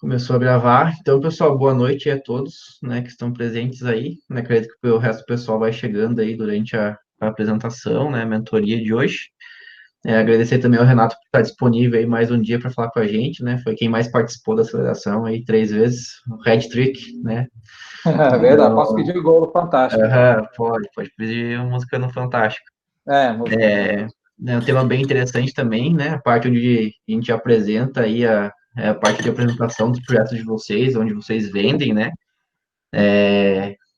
Começou a gravar. Então, pessoal, boa noite a todos, né, que estão presentes aí. Né, acredito que o resto do pessoal vai chegando aí durante a apresentação, né, a mentoria de hoje. Agradecer também ao Renato por estar disponível aí mais um dia para falar com a gente, né? Foi quem mais participou da aceleração aí 3 vezes, o Red Trick, né? É verdade. Posso Então, pedir o gol fantástico, então. pode pedir música no Fantástico. Música no fantástico. É um tema bem interessante também, né? A parte onde a gente apresenta aí a parte de apresentação dos projetos de vocês, onde vocês vendem, né?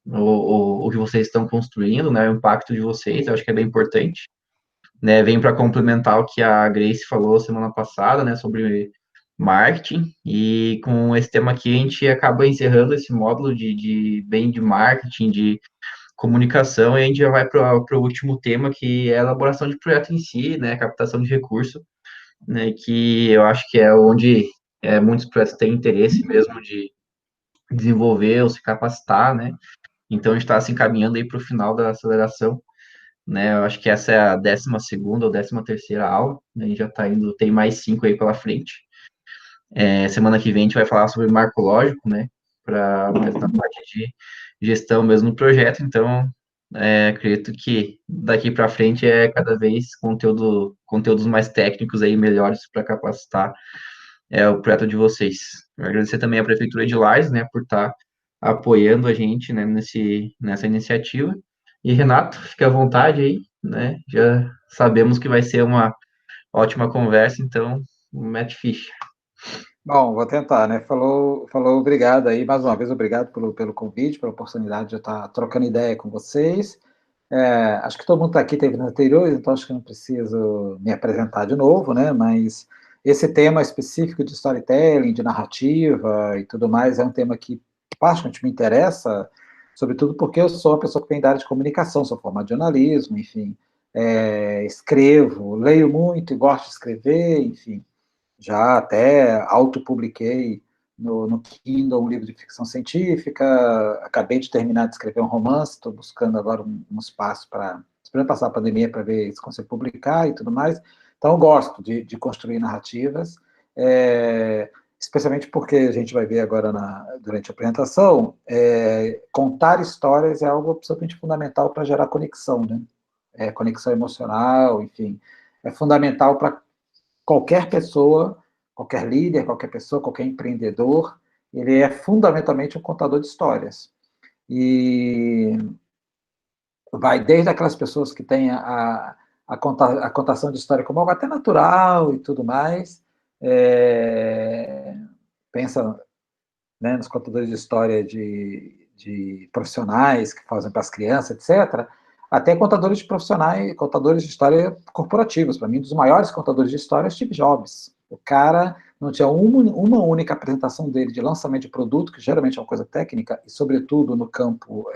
O que vocês estão construindo, né? O impacto de vocês, eu acho que é bem importante, né? Vem para complementar o que a Grace falou semana passada, né? Sobre marketing, e com esse tema aqui a gente acaba encerrando esse módulo de bem de marketing, de comunicação, e a gente já vai para o último tema, que é a elaboração de projeto em si, né? Captação de recurso, né? Que eu acho que é onde muitos projetos têm interesse mesmo de desenvolver ou se capacitar, né? Então, a gente está se encaminhando aí para o final da aceleração, né? Eu acho que essa é a 12ª ou 13ª aula, né? A gente já está indo, tem mais 5 aí pela frente. Semana que vem a gente vai falar sobre marco lógico, né? Para mais na parte de gestão mesmo do projeto. Então, acredito que daqui para frente é cada vez conteúdos mais técnicos aí, melhores para capacitar o projeto de vocês. Eu agradecer também à Prefeitura de Lages, né, por estar apoiando a gente, né, nessa iniciativa. E, Renato, fique à vontade aí, né, já sabemos que vai ser uma ótima conversa, então, mete ficha. Bom, vou tentar, né? Falou, obrigado aí, mais uma vez, obrigado pelo convite, pela oportunidade de eu estar trocando ideia com vocês. Acho que todo mundo está aqui, teve nos anteriores, então acho que não preciso me apresentar de novo, né? Mas esse tema específico de storytelling, de narrativa e tudo mais, é um tema que particularmente me interessa, sobretudo porque eu sou uma pessoa que vem da área de comunicação, sou formado em jornalismo, enfim, escrevo, leio muito e gosto de escrever, enfim. Já até autopubliquei no Kindle um livro de ficção científica, acabei de terminar de escrever um romance, estou buscando agora um espaço para, esperando passar a pandemia para ver se consigo publicar e tudo mais. Então, eu gosto de construir narrativas, especialmente porque a gente vai ver agora durante a apresentação, contar histórias é algo absolutamente fundamental para gerar conexão, né? Conexão emocional, enfim, é fundamental para qualquer pessoa, qualquer líder, qualquer pessoa, qualquer empreendedor, ele é fundamentalmente um contador de histórias. E vai desde aquelas pessoas que têm a contação de história como algo até natural e tudo mais, pensa, né, nos contadores de história de profissionais que fazem para as crianças, etc., até contadores de profissionais, contadores de história corporativos. Para mim, um dos maiores contadores de história é Steve Jobs. O cara não tinha uma única apresentação dele de lançamento de produto, que geralmente é uma coisa técnica, e sobretudo no campo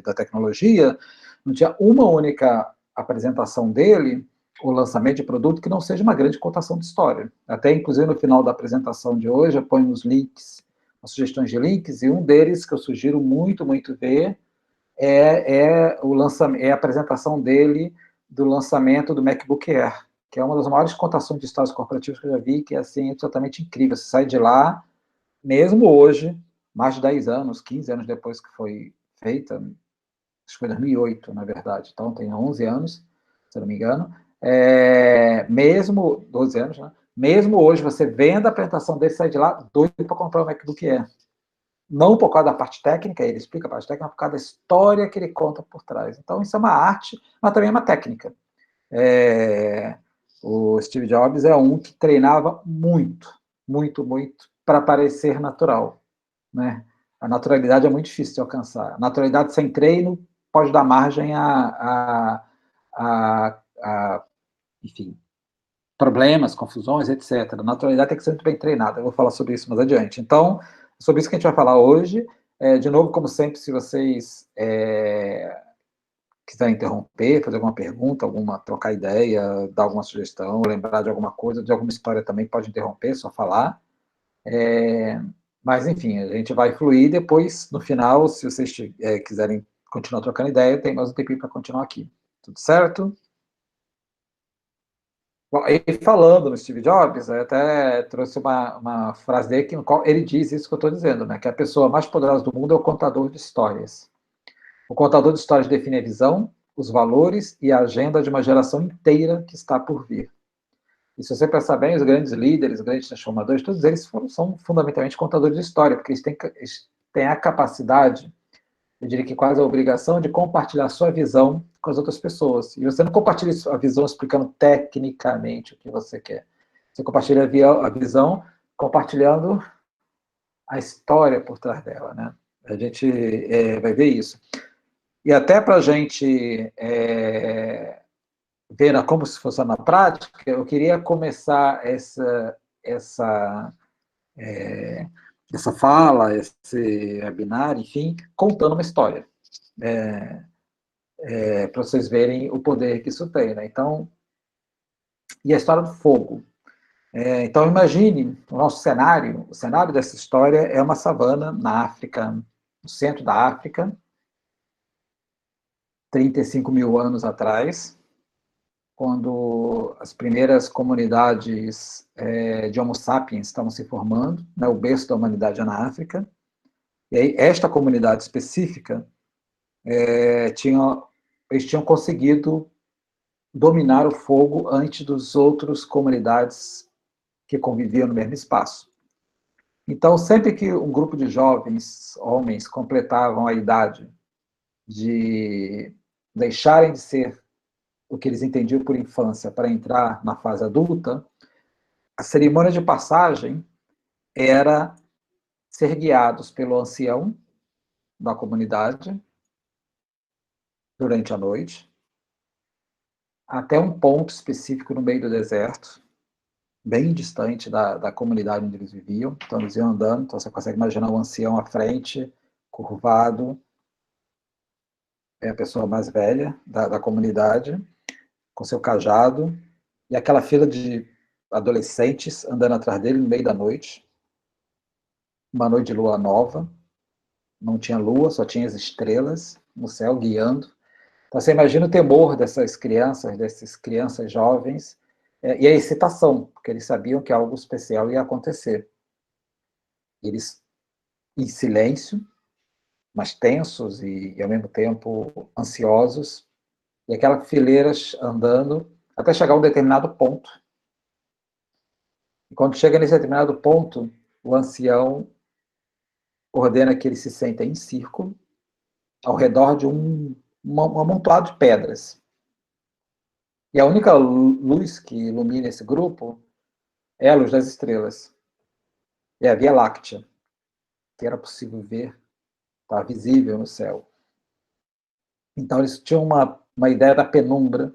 da tecnologia, não tinha uma única apresentação dele, o lançamento de produto, que não seja uma grande contação de história. Até, inclusive, no final da apresentação de hoje, eu ponho os links, as sugestões de links, e um deles que eu sugiro muito, muito ver é a apresentação dele do lançamento do MacBook Air, que é uma das maiores contações de histórias corporativas que eu já vi, que é assim, absolutamente incrível. Você sai de lá, mesmo hoje, mais de 10 anos, 15 anos depois que foi feita, acho que foi 2008, na verdade, então tem 11 anos, se eu não me engano, mesmo 12 anos, né? Mesmo hoje, você vendo a apresentação dele, sai de lá doido para comprar o MacBook Air. Não por causa da parte técnica, ele explica a parte técnica, mas por causa da história que ele conta por trás. Então, isso é uma arte, mas também é uma técnica. O Steve Jobs é um que treinava muito, muito, muito, para parecer natural. Né? A naturalidade é muito difícil de alcançar. A naturalidade sem treino pode dar margem a enfim, problemas, confusões, etc. A naturalidade tem que ser muito bem treinada. Eu vou falar sobre isso mais adiante. Então, sobre isso que a gente vai falar hoje. De novo, como sempre, se vocês quiserem interromper, fazer alguma pergunta, trocar ideia, dar alguma sugestão, lembrar de alguma coisa, de alguma história também, pode interromper, só falar. Mas, enfim, a gente vai fluir. Depois, no final, se vocês quiserem continuar trocando ideia, tem mais um tempinho para continuar aqui. Tudo certo? Bom, e falando no Steve Jobs, eu até trouxe uma frase dele no qual ele diz isso que eu estou dizendo, né? Que a pessoa mais poderosa do mundo é o contador de histórias. O contador de histórias define a visão, os valores e a agenda de uma geração inteira que está por vir. E se você pensar bem, os grandes líderes, os grandes transformadores, todos eles são fundamentalmente contadores de história, porque eles têm a capacidade, eu diria que quase a obrigação, de compartilhar a sua visão com as outras pessoas. E você não compartilha a visão explicando tecnicamente o que você quer. Você compartilha a visão compartilhando a história por trás dela, né? A gente vai ver isso. E até para a gente ver como se fosse na prática, eu queria começar essa fala, esse webinar, enfim, contando uma história, para vocês verem o poder que isso tem, né? Então, e a história do fogo. Então, imagine o nosso cenário, o cenário dessa história é uma savana na África, no centro da África, 35 mil anos atrás, quando as primeiras comunidades de Homo sapiens estavam se formando, né, o berço da humanidade é na África, e aí esta comunidade específica eles tinham conseguido dominar o fogo antes das outras comunidades que conviviam no mesmo espaço. Então, sempre que um grupo de jovens homens completavam a idade de deixarem de ser o que eles entendiam por infância para entrar na fase adulta, a cerimônia de passagem era ser guiados pelo ancião da comunidade durante a noite, até um ponto específico no meio do deserto, bem distante da comunidade onde eles viviam. Então, eles iam andando, então você consegue imaginar o ancião à frente, curvado, é a pessoa mais velha da comunidade, com seu cajado, e aquela fila de adolescentes andando atrás dele no meio da noite, uma noite de lua nova, não tinha lua, só tinha as estrelas no céu guiando. Então você imagina o temor dessas crianças jovens, e a excitação, porque eles sabiam que algo especial ia acontecer. Eles, em silêncio, mas tensos e ao mesmo tempo ansiosos, e aquela fileira andando até chegar a um determinado ponto. E quando chega nesse determinado ponto, o ancião ordena que eles se sentem em círculo, ao redor de um amontoado de pedras. E a única luz que ilumina esse grupo é a luz das estrelas. É a Via Láctea, que era possível ver, estava visível no céu. Então eles tinham uma ideia da penumbra,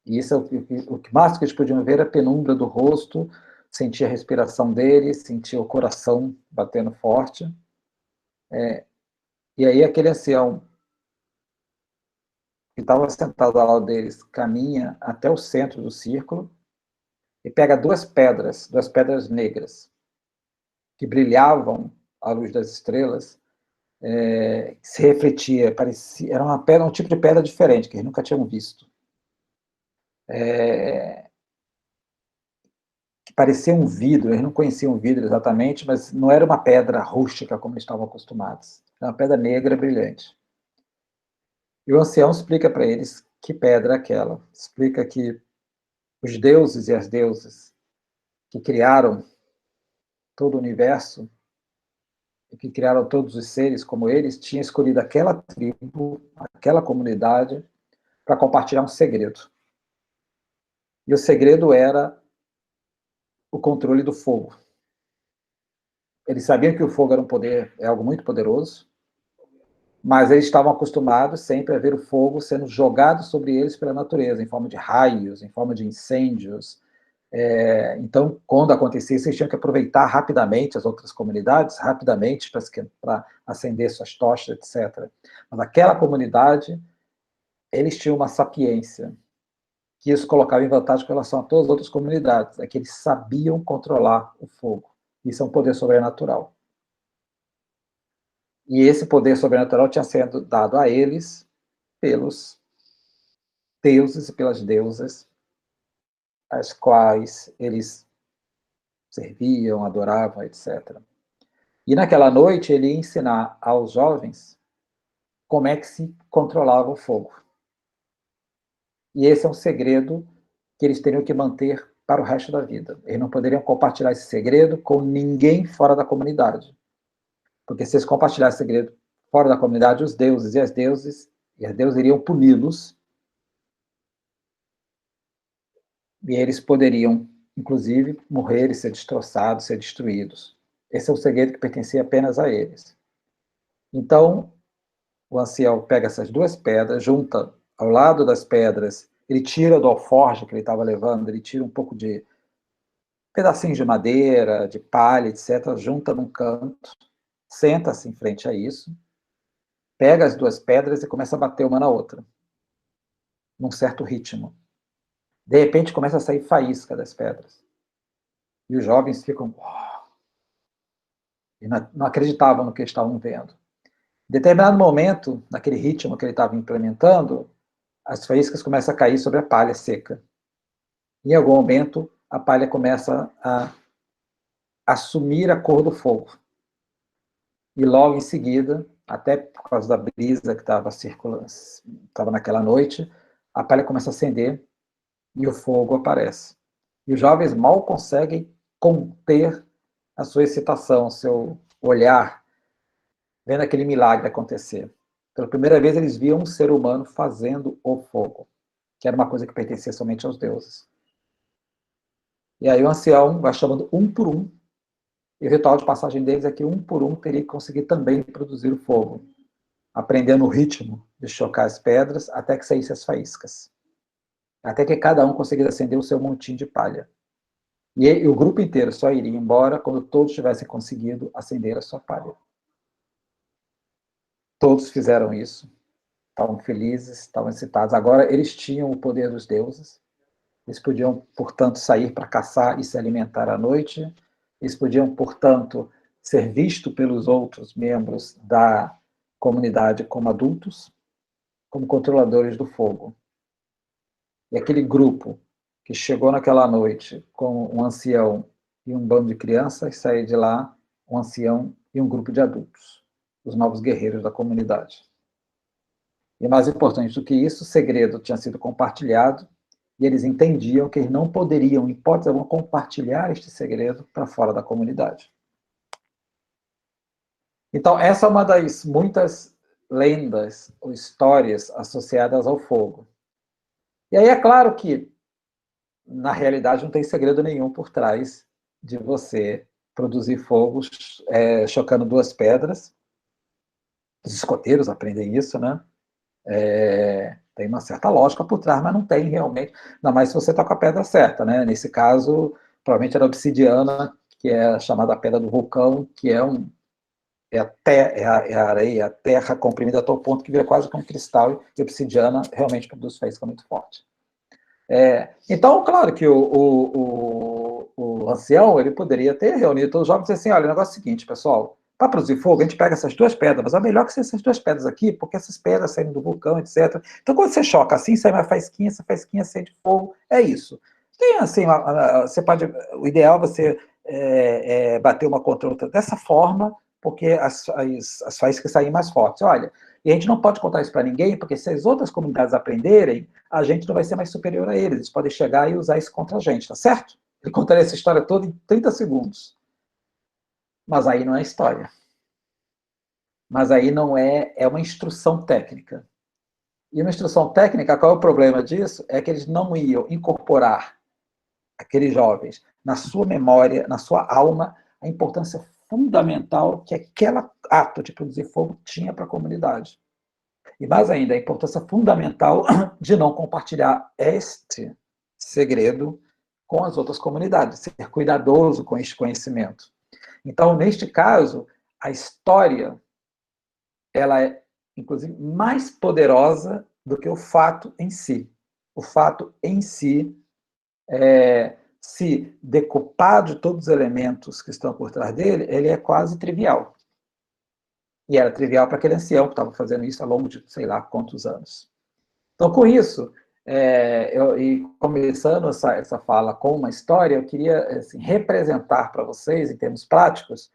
e isso é o que mais que eles podiam ver, a penumbra do rosto, sentir a respiração deles, sentir o coração batendo forte. E aí aquele ancião que estava sentado ao lado deles caminha até o centro do círculo e pega duas pedras negras, que brilhavam à luz das estrelas, se refletia, parecia, era uma pedra, um tipo de pedra diferente, que eles nunca tinham visto. Que parecia um vidro, eles não conheciam o vidro exatamente, mas não era uma pedra rústica como eles estavam acostumados. Era uma pedra negra brilhante. E o ancião explica para eles que pedra é aquela. Explica que os deuses e as deusas que criaram todo o universo e que criaram todos os seres como eles, tinham escolhido aquela tribo, aquela comunidade, para compartilhar um segredo. E o segredo era o controle do fogo. Eles sabiam que o fogo era um poder, é algo muito poderoso, mas eles estavam acostumados sempre a ver o fogo sendo jogado sobre eles pela natureza, em forma de raios, em forma de incêndios. Então, quando acontecia isso, eles tinham que aproveitar rapidamente as outras comunidades, rapidamente para acender suas tochas, etc. Mas aquela comunidade, eles tinham uma sapiência, que isso colocava em vantagem com relação a todas as outras comunidades, é que eles sabiam controlar o fogo. Isso é um poder sobrenatural. E esse poder sobrenatural tinha sido dado a eles pelos deuses e pelas deusas as quais eles serviam, adoravam, etc. E naquela noite ele ia ensinar aos jovens como é que se controlava o fogo. E esse é um segredo que eles teriam que manter para o resto da vida. Eles não poderiam compartilhar esse segredo com ninguém fora da comunidade. Porque se eles compartilhassem esse segredo fora da comunidade, os deuses e as deusas iriam puni-los. E eles poderiam, inclusive, morrer e ser destroçados, ser destruídos. Esse é um segredo que pertencia apenas a eles. Então, o ancião pega essas duas pedras, junta ao lado das pedras, ele tira do alforje que ele estava levando, ele tira um pouco de pedacinhos de madeira, de palha, etc., junta num canto, senta-se em frente a isso, pega as duas pedras e começa a bater uma na outra, num certo ritmo. De repente começa a sair faísca das pedras. E os jovens ficam... e não acreditavam no que estavam vendo. Em determinado momento, naquele ritmo que ele estava implementando, as faíscas começam a cair sobre a palha seca. Em algum momento, a palha começa a assumir a cor do fogo. E logo em seguida, até por causa da brisa que estava circulando, estava naquela noite, a palha começa a acender e o fogo aparece. E os jovens mal conseguem conter a sua excitação, o seu olhar, vendo aquele milagre acontecer. Pela primeira vez, eles viam um ser humano fazendo o fogo, que era uma coisa que pertencia somente aos deuses. E aí o ancião vai chamando um por um, e o ritual de passagem deles é que um por um teria que conseguir também produzir o fogo, aprendendo o ritmo de chocar as pedras até que saíssem as faíscas. Até que cada um conseguisse acender o seu montinho de palha. E o grupo inteiro só iria embora quando todos tivessem conseguido acender a sua palha. Todos fizeram isso, estavam felizes, estavam excitados. Agora eles tinham o poder dos deuses, eles podiam, portanto, sair para caçar e se alimentar à noite, eles podiam, portanto, ser vistos pelos outros membros da comunidade como adultos, como controladores do fogo. E aquele grupo que chegou naquela noite com um ancião e um bando de crianças, saiu de lá um ancião e um grupo de adultos, os novos guerreiros da comunidade. E mais importante do que isso, o segredo tinha sido compartilhado e eles entendiam que eles não poderiam, em hipótese alguma, compartilhar este segredo para fora da comunidade. Então, essa é uma das muitas lendas ou histórias associadas ao fogo. E aí é claro que, na realidade, não tem segredo nenhum por trás de você produzir fogo chocando duas pedras. Os escoteiros aprendem isso, né? Tem uma certa lógica por trás, mas não tem realmente, ainda mais se você está com a pedra certa, né? Nesse caso, provavelmente era a obsidiana, que é a chamada pedra do vulcão, que é a areia, a terra comprimida a tal ponto que vira quase como um cristal, e a obsidiana realmente produz faísca muito forte. Então, claro que o ancião, ele poderia ter reunido todos os jovens e dizer assim, olha, o negócio é o seguinte, pessoal, para produzir fogo, a gente pega essas duas pedras, mas é melhor que sejam essas duas pedras aqui, porque essas pedras saem do vulcão, etc. Então, quando você choca assim, sai uma faísquinha, essa faísquinha acende fogo, é isso. Tem assim, você pode, o ideal é você bater uma contra outra dessa forma, porque as faíscas saem mais fortes. Olha, e a gente não pode contar isso para ninguém, porque se as outras comunidades aprenderem, a gente não vai ser mais superior a eles. Eles podem chegar e usar isso contra a gente, tá certo? Ele contaria essa história toda em 30 segundos. Mas aí não é história. Mas aí não é uma instrução técnica. E uma instrução técnica, qual é o problema disso? É que eles não iam incorporar aqueles jovens na sua memória, na sua alma, a importância fundamental que aquele ato de produzir fogo tinha para a comunidade. E mais ainda, a importância fundamental de não compartilhar este segredo com as outras comunidades, ser cuidadoso com este conhecimento. Então, neste caso, a história ela é, inclusive, mais poderosa do que o fato em si. O fato em si, se decupar de todos os elementos que estão por trás dele, ele é quase trivial. E era trivial para aquele ancião que estava fazendo isso ao longo de sei lá quantos anos. Então, com isso, E começando essa fala com uma história, eu queria assim, representar para vocês, em termos práticos,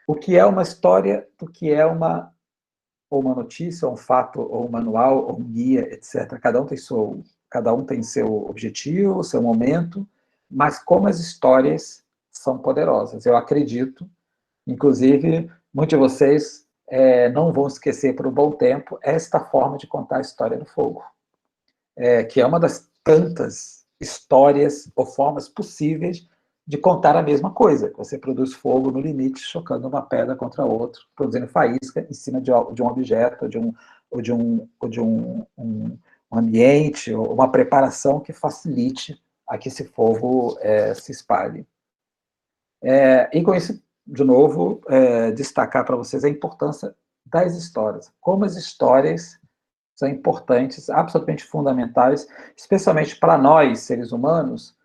o que é uma história, o que é ou uma notícia, ou um fato, ou um manual, ou um guia, etc. Cada um tem seu objetivo, seu momento, mas como as histórias são poderosas. Eu acredito, inclusive, muitos de vocês não vão esquecer por um bom tempo esta forma de contar a história do fogo, que é uma das tantas histórias ou formas possíveis de contar a mesma coisa. Você produz fogo no limite, chocando uma pedra contra outra, produzindo faísca em cima de um objeto, ou de um ambiente, ou uma preparação que facilite a que esse fogo se espalhe. E com isso, de novo, destacar para vocês a importância das histórias. Como as histórias são importantes, absolutamente fundamentais, especialmente para nós, seres humanos,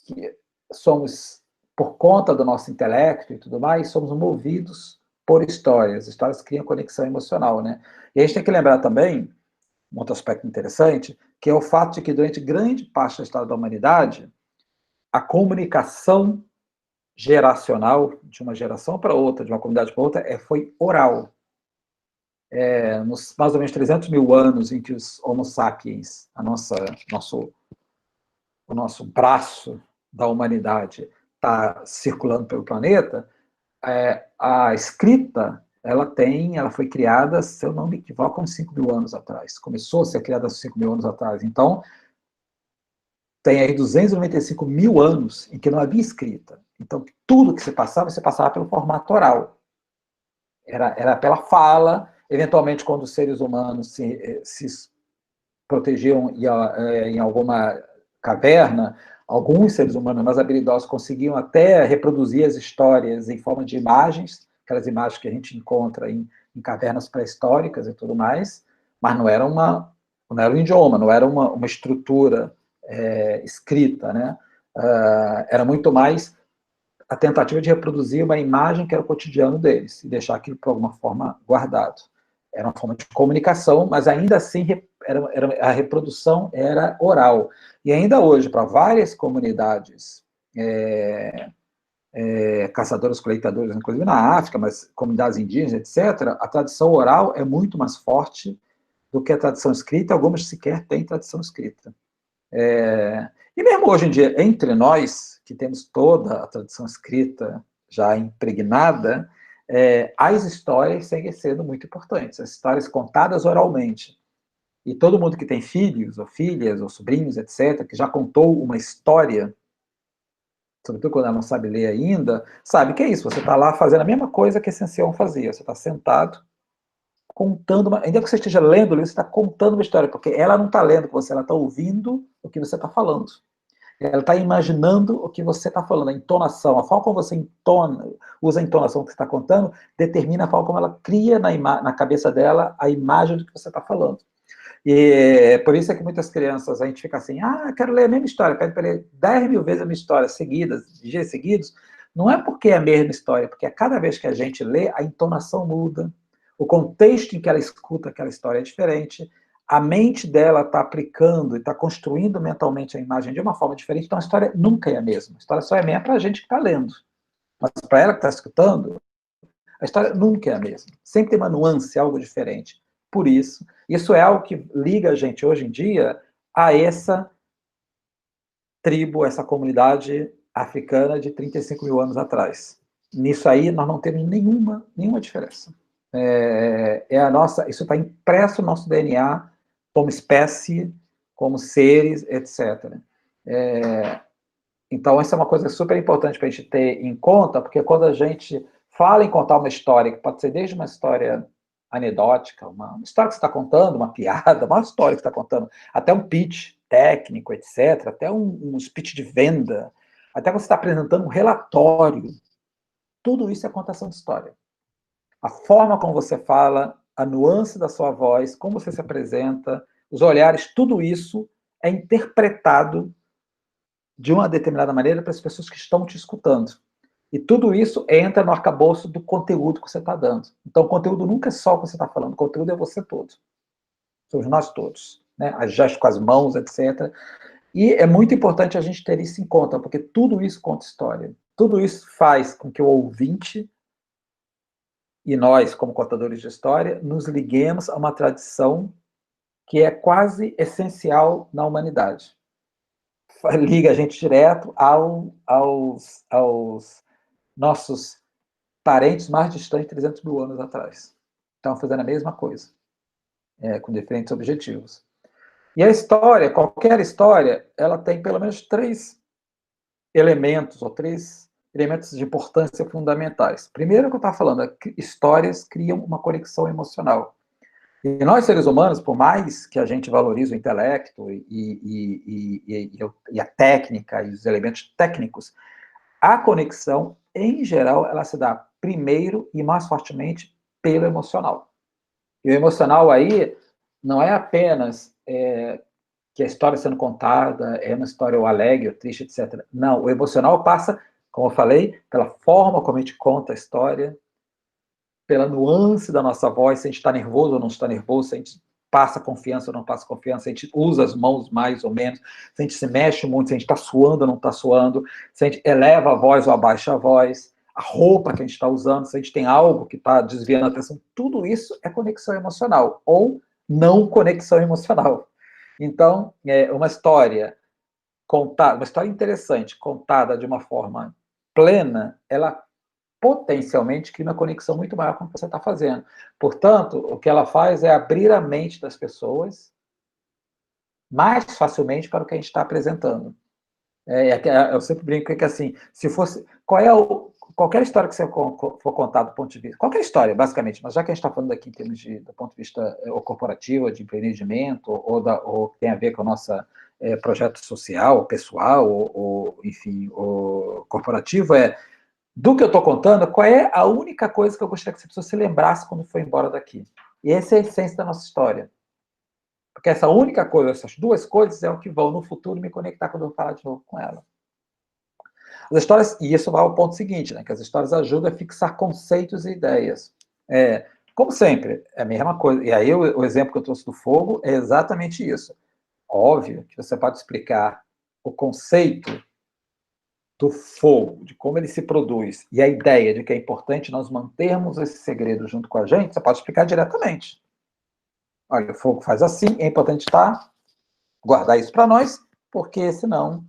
que somos, por conta do nosso intelecto e tudo mais, somos movidos por histórias. Histórias criam conexão emocional, né? E a gente tem que lembrar também, um outro aspecto interessante, que é o fato de que durante grande parte da história da humanidade, a comunicação geracional, de uma geração para outra, de uma comunidade para outra, foi oral. Nos mais ou menos 300 mil anos em que os Homo sapiens, o nosso braço da humanidade, está circulando pelo planeta, a escrita ela foi criada, se eu não me equivoco, uns 5 mil anos atrás. Começou a ser criada há 5 mil anos atrás. Então, tem aí 295 mil anos em que não havia escrita. Então, tudo que você passava pelo formato oral. Era pela fala, eventualmente, quando os seres humanos se protegiam em alguma caverna, alguns seres humanos mais habilidosos conseguiam até reproduzir as histórias em forma de imagens, aquelas imagens que a gente encontra em cavernas pré-históricas e tudo mais, mas não era um idioma, não era uma estrutura escrita, né? Era muito mais a tentativa de reproduzir uma imagem que era o cotidiano deles e deixar aquilo, por alguma forma, guardado. Era uma forma de comunicação, mas ainda assim a reprodução era oral. E ainda hoje, para várias comunidades caçadores, coletadores, inclusive na África, mas comunidades indígenas, etc., a tradição oral é muito mais forte do que a tradição escrita, algumas sequer têm tradição escrita. E mesmo hoje em dia, entre nós, que temos toda a tradição escrita já impregnada, as histórias seguem sendo muito importantes, as histórias contadas oralmente. E todo mundo que tem filhos, ou filhas, ou sobrinhos, etc., que já contou uma história, sobretudo quando ela não sabe ler ainda, sabe que é isso, você está lá fazendo a mesma coisa que esse ancião fazia, você está sentado, contando, ainda que você esteja lendo, você está contando uma história, porque ela não está lendo com você, ela está ouvindo o que você está falando. Ela está imaginando o que você está falando, a entonação, a forma como você usa a entonação que você está contando, determina a forma como ela cria na cabeça dela a imagem do que você está falando. E por isso é que muitas crianças, a gente fica assim, quero ler a mesma história, pede para ler 10 mil vezes a mesma história, seguidas, dias seguidos. Não é porque é a mesma história, porque a cada vez que a gente lê, a entonação muda, o contexto em que ela escuta aquela história é diferente, a mente dela está aplicando e está construindo mentalmente a imagem de uma forma diferente, então a história nunca é a mesma. A história só é a mesma para a gente que está lendo. Mas para ela que está escutando, a história nunca é a mesma. Sempre tem uma nuance, algo diferente. Por isso é algo que liga a gente hoje em dia a essa tribo, essa comunidade africana de 35 mil anos atrás. Nisso aí nós não temos nenhuma diferença. Isso está impresso no nosso DNA como espécie, como seres, etc. Então, isso é uma coisa super importante para a gente ter em conta, porque quando a gente fala em contar uma história, que pode ser desde uma história anedótica, uma história que você está contando, uma piada, uma história que você está contando, até um pitch técnico, etc., até um speech de venda, até você está apresentando um relatório, tudo isso é contação de história. A forma como você fala, a nuance da sua voz, como você se apresenta, os olhares, tudo isso é interpretado de uma determinada maneira para as pessoas que estão te escutando. E tudo isso entra no arcabouço do conteúdo que você está dando. Então, o conteúdo nunca é só o que você está falando, o conteúdo é você todo. somos nós todos, né? A gesto com as mãos, etc. E é muito importante a gente ter isso em conta, porque tudo isso conta história. Tudo isso faz com que o ouvinte e nós, como contadores de história, nos liguemos a uma tradição que é quase essencial na humanidade. Liga a gente direto aos nossos parentes mais distantes 300 mil anos atrás. Estão fazendo a mesma coisa, com diferentes objetivos. E a história, qualquer história, ela tem pelo menos 3 elementos, ou 3 elementos de importância fundamentais. Primeiro, que eu estava falando, histórias criam uma conexão emocional. E nós, seres humanos, por mais que a gente valorize o intelecto e a técnica e os elementos técnicos, a conexão, em geral, ela se dá primeiro e mais fortemente pelo emocional. E o emocional aí não é apenas que a história sendo contada é uma história ou alegre, ou triste, etc. Não, o emocional passa, como eu falei, pela forma como a gente conta a história, pela nuance da nossa voz, se a gente está nervoso ou não está nervoso, se a gente passa confiança ou não passa confiança, se a gente usa as mãos mais ou menos, se a gente se mexe muito, se a gente está suando ou não está suando, se a gente eleva a voz ou abaixa a voz, a roupa que a gente está usando, se a gente tem algo que está desviando a atenção, tudo isso é conexão emocional, ou não conexão emocional. Então, uma história contada, uma história interessante, contada de uma forma plena, ela potencialmente cria uma conexão muito maior com o que você está fazendo. Portanto, o que ela faz é abrir a mente das pessoas mais facilmente para o que a gente está apresentando. Eu sempre brinco que assim, se fosse, qualquer história que você for contar do ponto de vista, qualquer história, basicamente, mas já que a gente está falando aqui em termos do ponto de vista ou corporativo, de empreendimento, ou tem a ver com o nosso projeto social, pessoal, enfim, ou corporativo, do que eu estou contando, qual é a única coisa que eu gostaria que essa pessoa se lembrasse quando foi embora daqui? E essa é a essência da nossa história. Porque essa única coisa, essas 2 coisas, é o que vão no futuro me conectar quando eu falar de novo com ela. As histórias, e isso vai ao ponto seguinte, né, que as histórias ajudam a fixar conceitos e ideias. Como sempre, é a mesma coisa. E aí o exemplo que eu trouxe do fogo é exatamente isso. Óbvio que você pode explicar o conceito do fogo, de como ele se produz, e a ideia de que é importante nós mantermos esse segredo junto com a gente, você pode explicar diretamente. Olha, o fogo faz assim, é importante guardar isso para nós, porque senão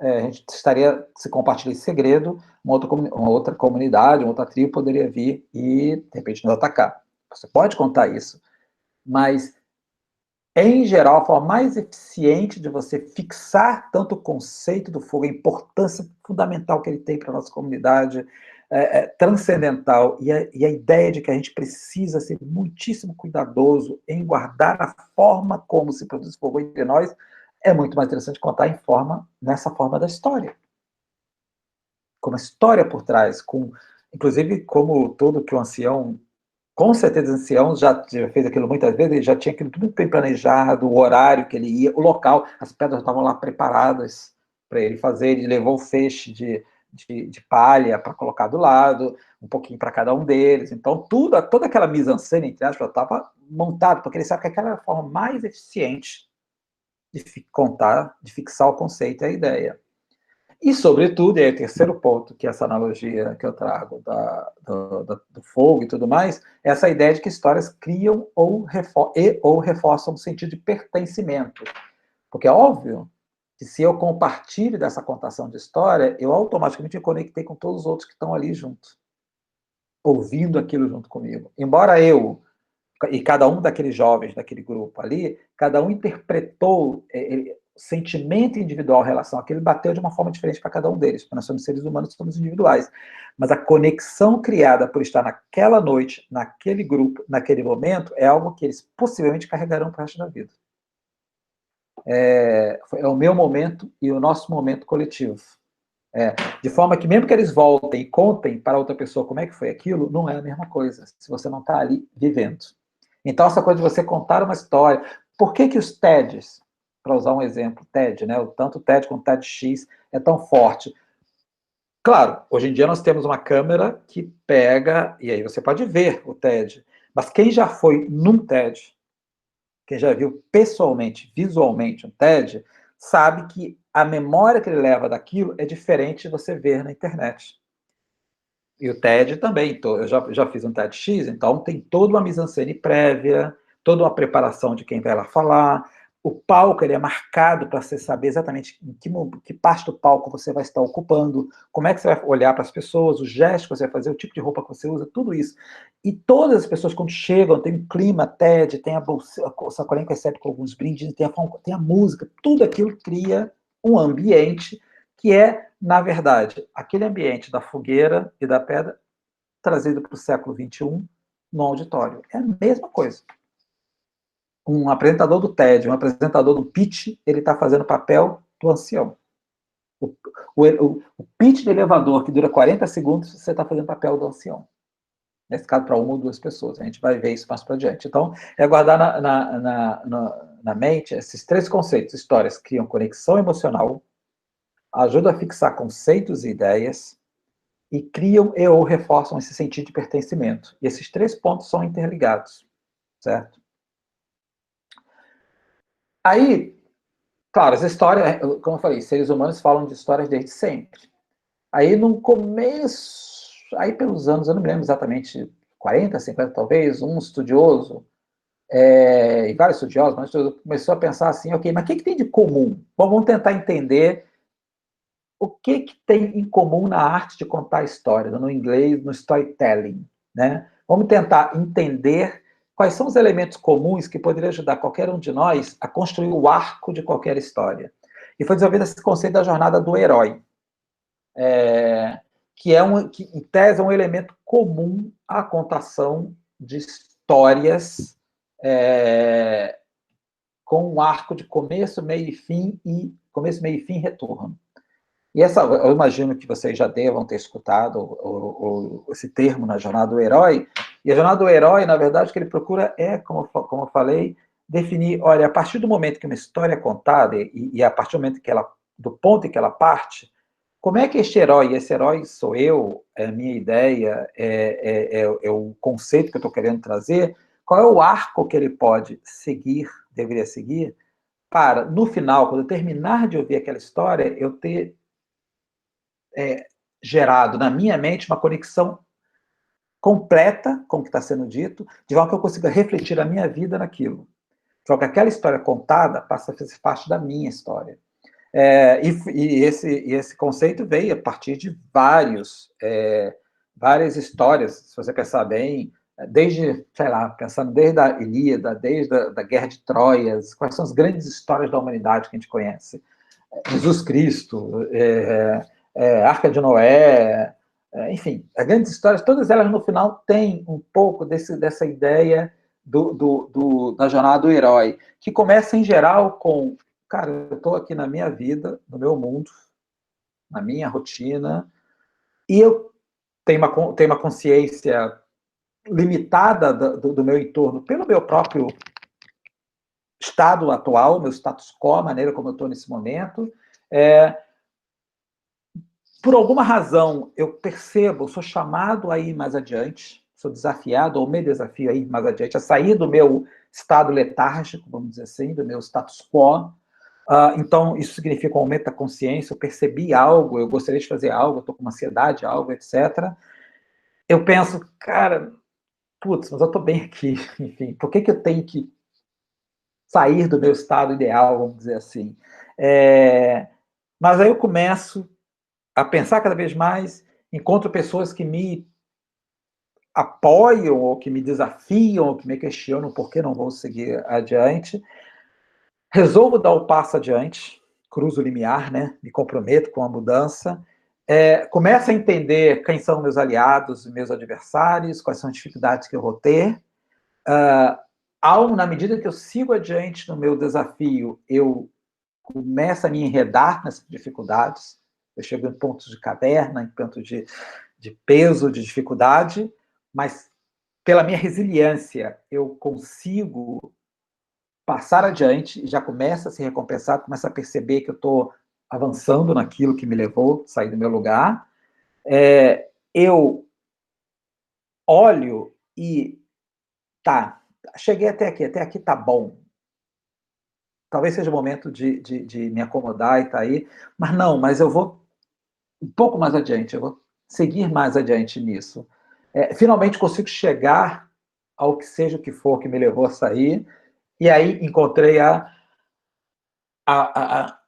a gente estaria, se compartilhar esse segredo, uma outra comunidade, uma outra tribo poderia vir e, de repente, nos atacar. Você pode contar isso, mas em geral, a forma mais eficiente de você fixar tanto o conceito do fogo, a importância fundamental que ele tem para a nossa comunidade, transcendental, e a ideia de que a gente precisa ser muitíssimo cuidadoso em guardar a forma como se produz fogo entre nós, é muito mais interessante contar nessa forma da história. Com uma história por trás, inclusive como tudo que o ancião, com certeza o ancião já fez aquilo muitas vezes, ele já tinha aquilo tudo bem planejado, o horário que ele ia, o local, as pedras estavam lá preparadas para ele fazer, ele levou o feixe de palha para colocar do lado, um pouquinho para cada um deles, então toda aquela mise-en-scène, entre aspas, estava montada, porque ele sabe que aquela era a forma mais eficiente de contar, de fixar o conceito e a ideia. E, sobretudo, e aí o terceiro ponto, que é essa analogia que eu trago do fogo e tudo mais, é essa ideia de que histórias criam ou reforçam o sentido de pertencimento. Porque é óbvio que se eu compartilho dessa contação de história, eu automaticamente me conectei com todos os outros que estão ali junto, ouvindo aquilo junto comigo. Embora e cada um daqueles jovens daquele grupo ali, cada um interpretou sentimento individual em relação àquilo, bateu de uma forma diferente para cada um deles, porque nós somos seres humanos, somos individuais. Mas a conexão criada por estar naquela noite, naquele grupo, naquele momento, é algo que eles possivelmente carregarão para o resto da vida. É o meu momento e o nosso momento coletivo. De forma que mesmo que eles voltem e contem para outra pessoa como é que foi aquilo, não é a mesma coisa, se você não está ali vivendo. Então, essa coisa de você contar uma história. Por que os TEDs, para usar um exemplo, TED, né? Tanto o TED quanto o TEDx é tão forte. Claro, hoje em dia nós temos uma câmera que pega, e aí você pode ver o TED. Mas quem já foi num TED, quem já viu pessoalmente, visualmente um TED, sabe que a memória que ele leva daquilo é diferente de você ver na internet. E o TED também, eu já fiz um TEDx, então tem toda uma mise-en-scène prévia, toda uma preparação de quem vai lá falar. O palco ele é marcado para você saber exatamente em que parte do palco você vai estar ocupando, como é que você vai olhar para as pessoas, os gestos que você vai fazer, o tipo de roupa que você usa, tudo isso. E todas as pessoas, quando chegam, tem um clima TED, tem a sacolinha que recebe com alguns brindes, tem a música, tudo aquilo cria um ambiente que é, na verdade, aquele ambiente da fogueira e da pedra trazido para o século XXI no auditório. É a mesma coisa. Um apresentador do TED, um apresentador do pitch, ele está fazendo o papel do ancião. O pitch de elevador, que dura 40 segundos, você está fazendo o papel do ancião. Nesse caso, para uma ou duas pessoas. A gente vai ver isso mais para adiante. Então, é guardar na mente esses três conceitos. Histórias criam conexão emocional, ajudam a fixar conceitos e ideias, e criam e ou reforçam esse sentido de pertencimento. E esses três pontos são interligados, certo? Aí, claro, as histórias, como eu falei, seres humanos falam de histórias desde sempre. Aí, no começo, aí pelos anos, eu não me lembro exatamente, 40, 50 talvez, um estudioso, e vários estudiosos, mas começou a pensar assim, ok, mas o que tem de comum? Bom, vamos tentar entender o que tem em comum na arte de contar história, no inglês, no storytelling, né? Vamos tentar entender quais são os elementos comuns que poderiam ajudar qualquer um de nós a construir o arco de qualquer história. E foi desenvolvido esse conceito da jornada do herói, que em tese é um elemento comum à contação de histórias com um arco de começo, meio e fim e retorno. E eu imagino que vocês já devam ter escutado esse termo na jornada do herói. E a jornada do herói, na verdade, o que ele procura como eu falei, definir, olha, a partir do momento que uma história é contada e a partir do momento do ponto em que ela parte, como é que esse herói sou eu, é a minha ideia, é o conceito que eu estou querendo trazer, qual é o arco que ele pode seguir, deveria seguir, para, no final, quando eu terminar de ouvir aquela história, eu ter gerado na minha mente uma conexão completa com o que está sendo dito, de forma que eu consiga refletir a minha vida naquilo. De forma que aquela história contada passa a fazer parte da minha história. Esse conceito veio a partir de várias histórias, se você pensar bem, desde, sei lá, pensando desde a Ilíada, desde a Guerra de Troias, quais são as grandes histórias da humanidade que a gente conhece? Jesus Cristo, Arca de Noé, enfim, as grandes histórias, todas elas no final têm um pouco dessa ideia da jornada do herói, que começa em geral com, cara, eu estou aqui na minha vida, no meu mundo, na minha rotina, e eu tenho uma consciência limitada do meu entorno pelo meu próprio estado atual, meu status quo, a maneira como eu estou nesse momento, por alguma razão, eu percebo, sou chamado a ir mais adiante, sou desafiado, ou me desafio a ir mais adiante, a sair do meu estado letárgico, vamos dizer assim, do meu status quo. Então, isso significa um aumento da consciência, eu percebi algo, eu gostaria de fazer algo, eu estou com uma ansiedade, algo, etc. Eu penso, cara, putz, mas eu estou bem aqui, enfim, por que eu tenho que sair do meu estado ideal, vamos dizer assim? Mas aí eu começo a pensar cada vez mais, encontro pessoas que me apoiam, ou que me desafiam, ou que me questionam por que não vou seguir adiante. Resolvo dar o passo adiante, cruzo o limiar, né? Me comprometo com a mudança, começo a entender quem são meus aliados e meus adversários, quais são as dificuldades que eu vou ter. Na medida que eu sigo adiante no meu desafio, eu começo a me enredar nessas dificuldades, eu chego em pontos de caverna, em pontos de peso, de dificuldade, mas pela minha resiliência eu consigo passar adiante e já começa a se recompensar, começa a perceber que eu estou avançando naquilo que me levou a sair do meu lugar. Eu olho e cheguei até aqui tá bom. talvez seja o momento de me acomodar e estar aí, mas eu vou um pouco mais adiante, eu vou seguir mais adiante nisso. Finalmente consigo chegar ao que seja o que for que me levou a sair, e aí encontrei a, a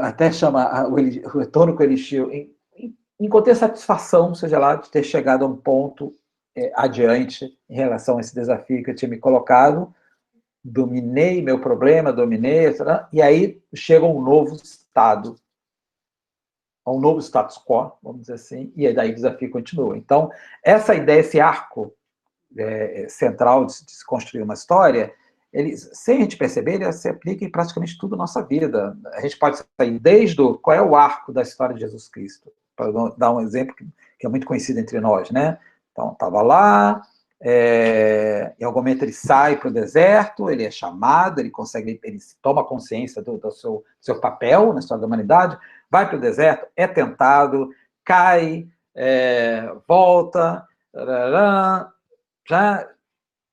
até chama o retorno com o Elixir, encontrei satisfação, seja lá, de ter chegado a um ponto adiante em relação a esse desafio que eu tinha me colocado, dominei meu problema, e aí chega um novo estado, um novo status quo, vamos dizer assim, e aí daí o desafio continua. Então, essa ideia, esse arco central de se construir uma história, ele, sem a gente perceber, ele se aplica em praticamente tudo na nossa vida. A gente pode sair desde qual é o arco da história de Jesus Cristo, para dar um exemplo que é muito conhecido entre nós, né? Então, estava lá, em algum momento ele sai para o deserto, ele é chamado, ele toma consciência do seu papel na história da humanidade, vai para o deserto, é tentado, cai, volta, já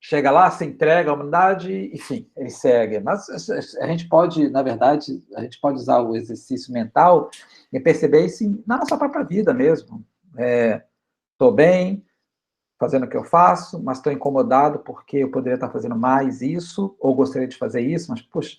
chega lá, se entrega à humanidade, enfim, ele segue. Mas a gente pode, na verdade, a gente pode usar o exercício mental e perceber isso na nossa própria vida mesmo. Estou bem, fazendo o que eu faço, mas estou incomodado porque eu poderia estar fazendo mais isso, ou gostaria de fazer isso, mas, puxa,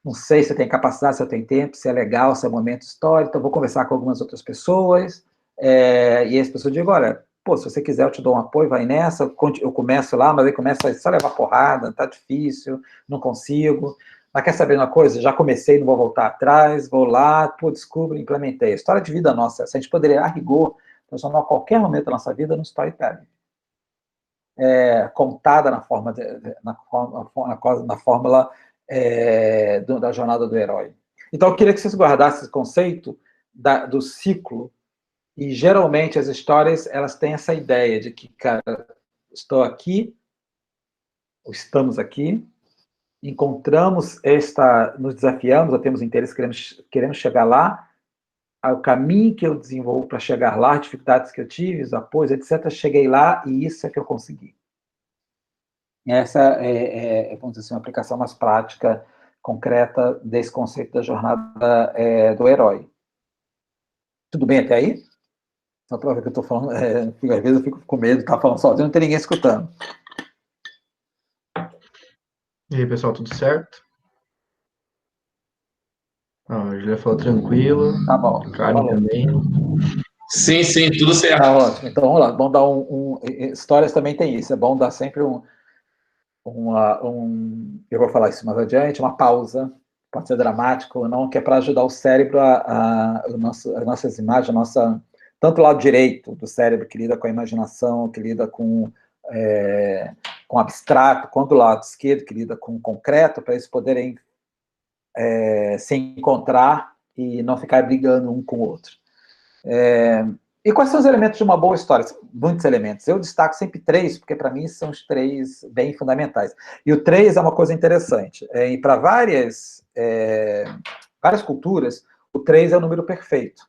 não sei se eu tenho capacidade, se eu tenho tempo, se é legal, se é um momento histórico, então vou conversar com algumas outras pessoas, e as pessoas dizem, olha, pô, se você quiser eu te dou um apoio, vai nessa, eu começo lá, mas aí começa a só levar porrada, tá difícil, não consigo, mas quer saber uma coisa? Já comecei, não vou voltar atrás, vou lá, pô, descubro, implementei. A história de vida nossa, a gente poderia, a rigor, transformar qualquer momento da nossa vida num storytelling. Contada na fórmula da jornada do herói. Então, eu queria que vocês guardassem esse conceito do ciclo, e geralmente as histórias elas têm essa ideia de que, cara, estou aqui, ou estamos aqui, nos desafiamos, ou temos interesse, queremos chegar lá, o caminho que eu desenvolvo para chegar lá, as dificuldades que eu tive, os apoios, etc., cheguei lá e isso é que eu consegui. Essa vamos dizer assim, uma aplicação mais prática, concreta desse conceito da jornada do herói. Tudo bem até aí? Só para ver que eu estou falando, às vezes eu fico com medo de estar falando sozinho, não tem ninguém escutando. E aí, pessoal, tudo certo? A Julia falou tranquilo. Tá bom. A Karen também. Sim, tudo certo. Tá ótimo. Então, vamos lá. Vamos dar histórias também tem isso. É bom dar sempre eu vou falar isso mais adiante, uma pausa, pode ser dramático ou não, que é para ajudar o cérebro as nossas imagens, tanto o lado direito do cérebro, que lida com a imaginação, que lida com abstrato, quanto o lado esquerdo, que lida com o concreto, para eles poderem se encontrar e não ficar brigando um com o outro. E quais são os elementos de uma boa história? Muitos elementos. Eu destaco sempre 3, porque para mim são os 3 bem fundamentais. E o 3 é uma coisa interessante. E para várias culturas, o 3 é o número perfeito.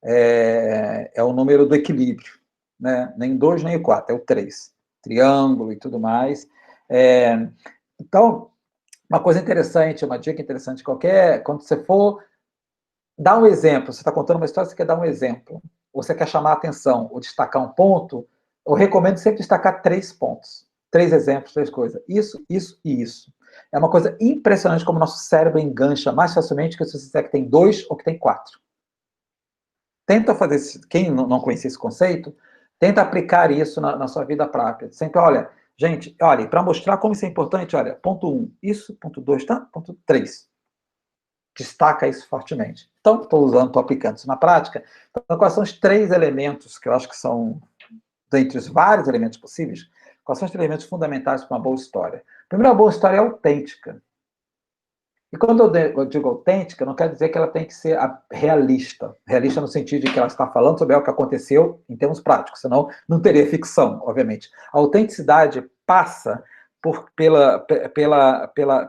É o número do equilíbrio. Né? Nem 2, nem 4, é o 3. Triângulo e tudo mais. Então, uma coisa interessante, uma dica interessante quando você for dar um exemplo, você está contando uma história, você quer dar um exemplo, ou você quer chamar a atenção, ou destacar um ponto, eu recomendo sempre destacar 3 pontos, 3 exemplos, 3 coisas. Isso, isso e isso. É uma coisa impressionante como o nosso cérebro engancha mais facilmente que se você disser que tem 2 ou que tem 4. Tenta fazer, quem não conhecia esse conceito, tenta aplicar isso na sua vida prática. Sempre, olha, gente, olha, para mostrar como isso é importante, olha, ponto 1, isso, ponto 2, tá? Ponto 3. Destaca isso fortemente. Então, estou aplicando isso na prática. Então, quais são os 3 elementos que eu acho que são, dentre os vários elementos possíveis, quais são os 3 elementos fundamentais para uma boa história? Primeiro, uma boa história é autêntica. E quando eu digo autêntica, não quer dizer que ela tem que ser realista. Realista no sentido de que ela está falando sobre algo que aconteceu em termos práticos, senão não teria ficção, obviamente. A autenticidade passa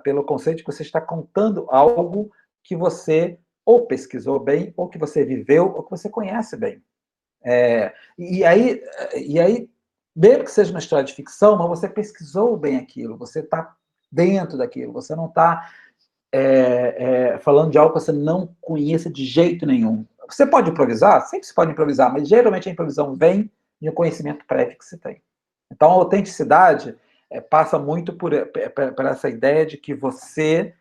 pelo conceito de que você está contando algo que você ou pesquisou bem, ou que você viveu, ou que você conhece bem. E aí, mesmo que seja uma história de ficção, mas você pesquisou bem aquilo, você está dentro daquilo, você não está falando de algo que você não conheça de jeito nenhum. Você pode improvisar? Sempre se pode improvisar, mas geralmente a improvisação vem de um conhecimento prévio que você tem. Então, a autenticidade passa muito por essa ideia de que você,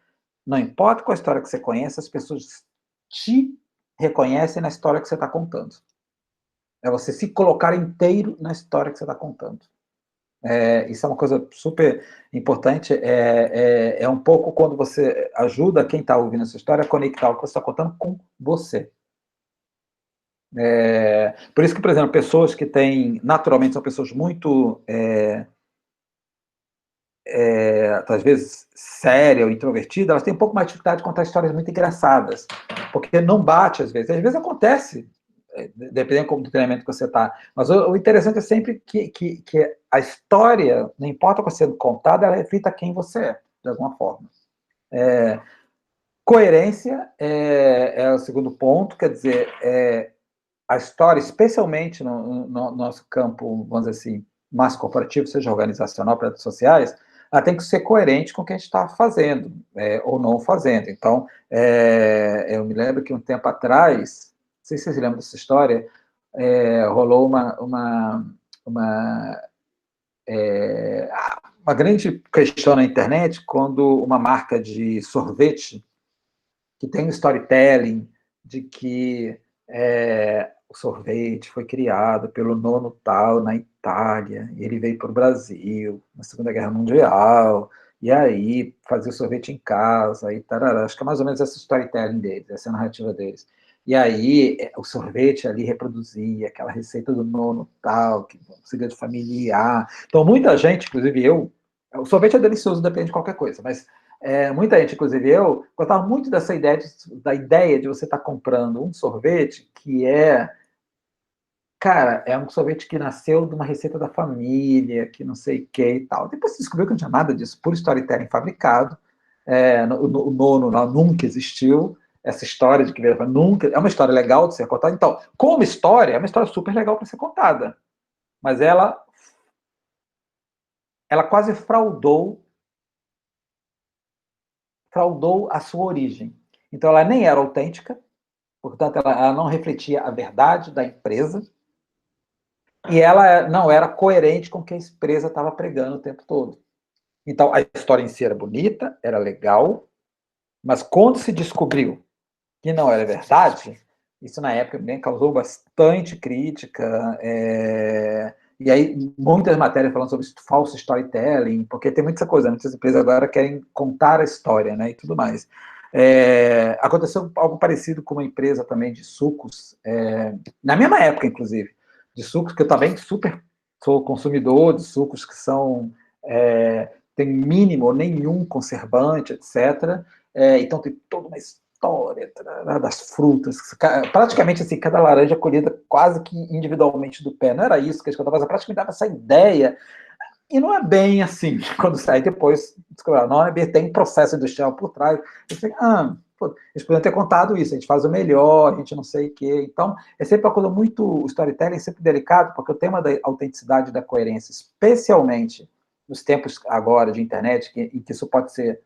não importa qual história que você conhece, as pessoas te reconhecem na história que você está contando. É você se colocar inteiro na história que você está contando. Isso é uma coisa super importante. É um pouco quando você ajuda quem está ouvindo essa história a conectar o que você está contando com você. Por isso que, por exemplo, pessoas que têm, naturalmente, são pessoas muito, às vezes, sérias ou introvertidas, elas têm um pouco mais de dificuldade de contar histórias muito engraçadas, porque não bate, às vezes. Às vezes acontece, dependendo do treinamento que você está. Mas o interessante é sempre que a história, não importa o que está sendo contada, ela reflita quem você é, de alguma forma. Coerência é o segundo ponto, quer dizer, a história, especialmente no nosso campo, vamos dizer assim, mais corporativo, seja organizacional, para redes sociais, ela tem que ser coerente com o que a gente está fazendo, ou não fazendo. Então, eu me lembro que um tempo atrás, não sei se vocês lembram dessa história, rolou uma grande questão na internet quando uma marca de sorvete, que tem um storytelling de que o sorvete foi criado pelo nono tal na Itália, e ele veio para o Brasil na Segunda Guerra Mundial, e aí fazia o sorvete em casa, e tarará. Acho que é mais ou menos essa storytelling deles, essa narrativa deles. E aí o sorvete ali reproduzia aquela receita do nono tal, que é um segredo familiar. Então muita gente, inclusive eu, o sorvete é delicioso, depende de qualquer coisa, mas muita gente, inclusive eu, gostava muito dessa ideia da ideia de você estar comprando um sorvete que cara, é um sorvete que nasceu de uma receita da família, que não sei o que e tal. Depois você descobriu que não tinha nada disso, puro storytelling fabricado. O nono lá nunca existiu. Essa história de que nunca é uma história legal de ser contada. Então, como história, é uma história super legal para ser contada, mas ela quase fraudou a sua origem. Então, ela nem era autêntica, portanto, ela não refletia a verdade da empresa, e ela não era coerente com o que a empresa estava pregando o tempo todo. Então, a história em si era bonita, era legal, mas quando se descobriu que não era verdade, isso na época também causou bastante crítica, e aí muitas matérias falando sobre falso storytelling, porque tem muita coisa, muitas empresas agora querem contar a história, né, e tudo mais. Aconteceu algo parecido com uma empresa também de sucos, na mesma época, inclusive, de sucos, que eu também sou consumidor de sucos que são tem mínimo ou nenhum conservante, etc. Então tem toda uma história das frutas, praticamente assim, cada laranja colhida quase que individualmente do pé. Não era isso que eles contavam, mas praticamente dava essa ideia. E não é bem assim, quando sai depois, não é bem, tem processo industrial por trás. Eles poderiam ter contado isso, a gente faz o melhor, a gente não sei o quê. Então, é sempre uma coisa muito, o storytelling é sempre delicado, porque o tema da autenticidade e da coerência, especialmente nos tempos agora de internet, em que isso pode ser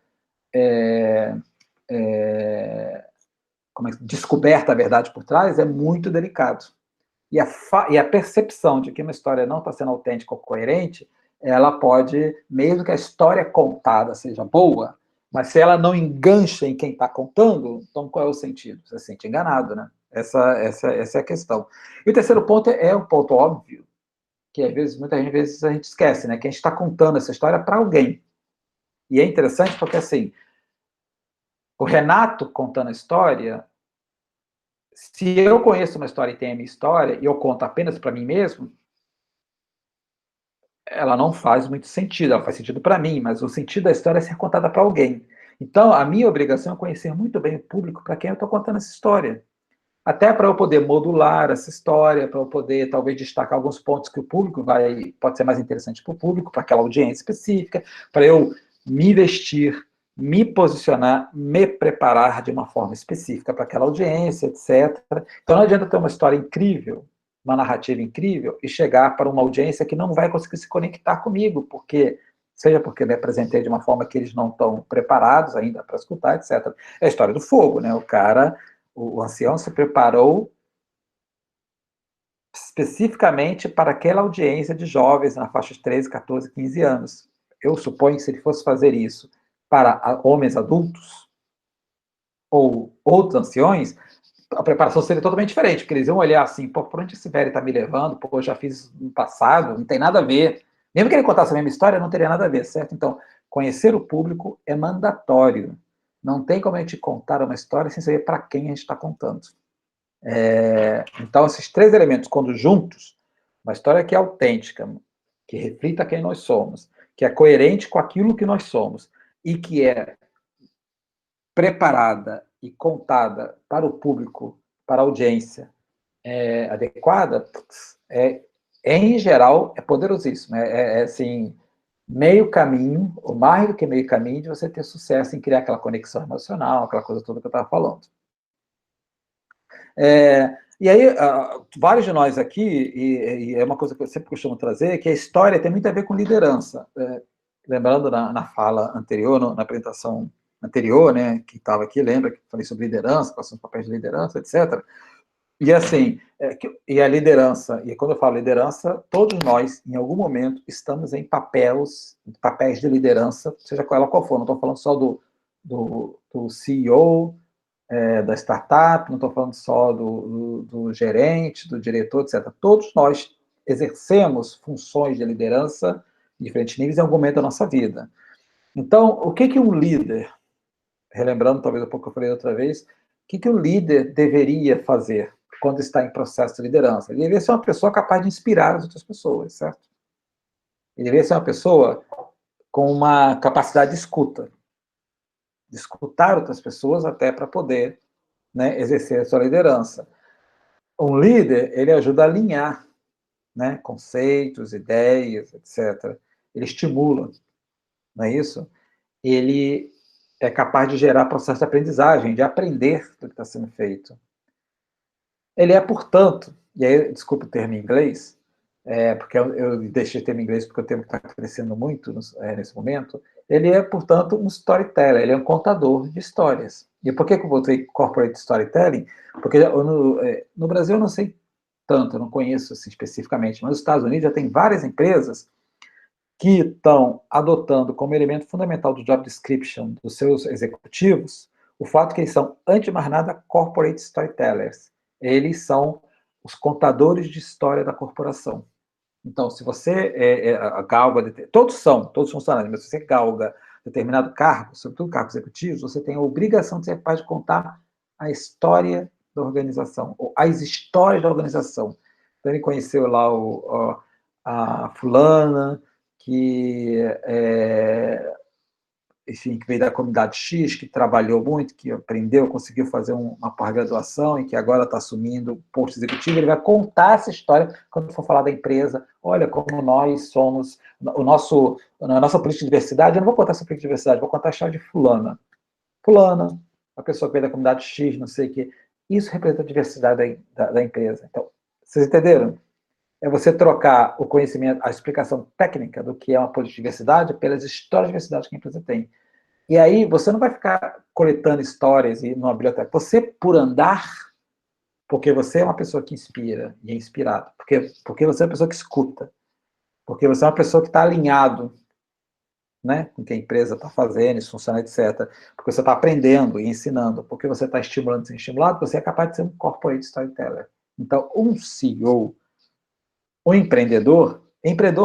descoberta a verdade por trás, é muito delicado. E a percepção de que uma história não está sendo autêntica ou coerente, ela pode, mesmo que a história contada seja boa, mas se ela não engancha em quem está contando, então qual é o sentido? Você se sente enganado, né? Essa é a questão. E o terceiro ponto é um ponto óbvio, que às vezes, muitas vezes a gente esquece, né? Que a gente está contando essa história para alguém. E é interessante porque, assim, o Renato contando a história, se eu conheço uma história e tenho a minha história, e eu conto apenas para mim mesmo, ela não faz muito sentido, ela faz sentido para mim, mas o sentido da história é ser contada para alguém. Então, a minha obrigação é conhecer muito bem o público para quem eu estou contando essa história. Até para eu poder modular essa história, para eu poder, talvez, destacar alguns pontos que o público pode ser mais interessante para o público, para aquela audiência específica, para eu me vestir, me posicionar, me preparar de uma forma específica para aquela audiência, etc. Então, não adianta ter uma história incrível, uma narrativa incrível, e chegar para uma audiência que não vai conseguir se conectar comigo, porque seja porque me apresentei de uma forma que eles não estão preparados ainda para escutar, etc. É a história do fogo, né? O ancião se preparou especificamente para aquela audiência de jovens na faixa de 13, 14, 15 anos. Eu suponho que se ele fosse fazer isso para homens adultos ou outros anciões, a preparação seria totalmente diferente, porque eles iam olhar assim, pô, por onde esse velho está me levando? Pô, eu já fiz no passado, não tem nada a ver. Mesmo que ele contasse a mesma história, não teria nada a ver, certo? Então, conhecer o público é mandatório. Não tem como a gente contar uma história sem saber para quem a gente está contando. Então, esses três elementos, quando juntos, uma história que é autêntica, que reflita quem nós somos, que é coerente com aquilo que nós somos e que é preparada e contada para o público, para a audiência adequada, em geral, é poderosíssimo. Assim, meio caminho, ou mais do que meio caminho, de você ter sucesso em criar aquela conexão emocional, aquela coisa toda que eu estava falando. E aí, vários de nós aqui, e é uma coisa que eu sempre costumo trazer, que a história tem muito a ver com liderança. Lembrando na fala anterior, na apresentação anterior, né, que estava aqui, lembra que falei sobre liderança, quais são os papéis de liderança, etc. E assim, e a liderança, e quando eu falo liderança, todos nós, em algum momento, estamos em papéis de liderança, seja ela qual for, não estou falando só do CEO, da startup, não estou falando só do gerente, do diretor, etc. Todos nós exercemos funções de liderança em diferentes níveis em algum momento da nossa vida. Então, o que um líder, relembrando talvez um pouco que eu falei outra vez, o que um líder deveria fazer quando está em processo de liderança? Ele deveria ser uma pessoa capaz de inspirar as outras pessoas, certo? Ele deveria ser uma pessoa com uma capacidade de escutar outras pessoas até para poder, né, exercer a sua liderança. Um líder, ele ajuda a alinhar, né, conceitos, ideias, etc. Ele estimula, não é isso? Ele é capaz de gerar processo de aprendizagem, de aprender do que está sendo feito. Ele é, portanto, e aí, desculpa o termo em inglês, porque eu deixei o termo em inglês porque o termo está crescendo muito nesse momento, ele é, portanto, um storyteller, ele é um contador de histórias. E por que eu botei corporate storytelling? Porque no Brasil eu não sei tanto, eu não conheço assim, especificamente, mas nos Estados Unidos já tem várias empresas que estão adotando como elemento fundamental do job description dos seus executivos o fato que eles são, antes de mais nada, corporate storytellers. Eles são os contadores de história da corporação. Então, se você galga, todos funcionários, mas se você galga determinado cargo, sobretudo cargos executivos, você tem a obrigação de ser capaz de contar a história da organização, ou as histórias da organização. Então, ele conheceu lá a fulana, que enfim, que veio da comunidade X, que trabalhou muito, que aprendeu, conseguiu fazer uma pós-graduação e que agora está assumindo o posto executivo, ele vai contar essa história quando for falar da empresa. Olha como nós somos, a nossa política de diversidade, eu não vou contar essa política de diversidade, vou contar a história de fulana. Fulana, a pessoa que veio da comunidade X, não sei o quê. Isso representa a diversidade da empresa. Então, vocês entenderam? É você trocar o conhecimento, a explicação técnica do que é uma política de diversidade pelas histórias de diversidade que a empresa tem. E aí você não vai ficar coletando histórias e numa biblioteca. Você, por andar, porque você é uma pessoa que inspira e é inspirado, porque você é uma pessoa que escuta, porque você é uma pessoa que está alinhado, né, com o que a empresa está fazendo, isso funciona, etc. Porque você está aprendendo e ensinando, porque você está estimulando e sendo estimulado, você é capaz de ser um corporate storyteller. Então, um CEO, um empreendedor,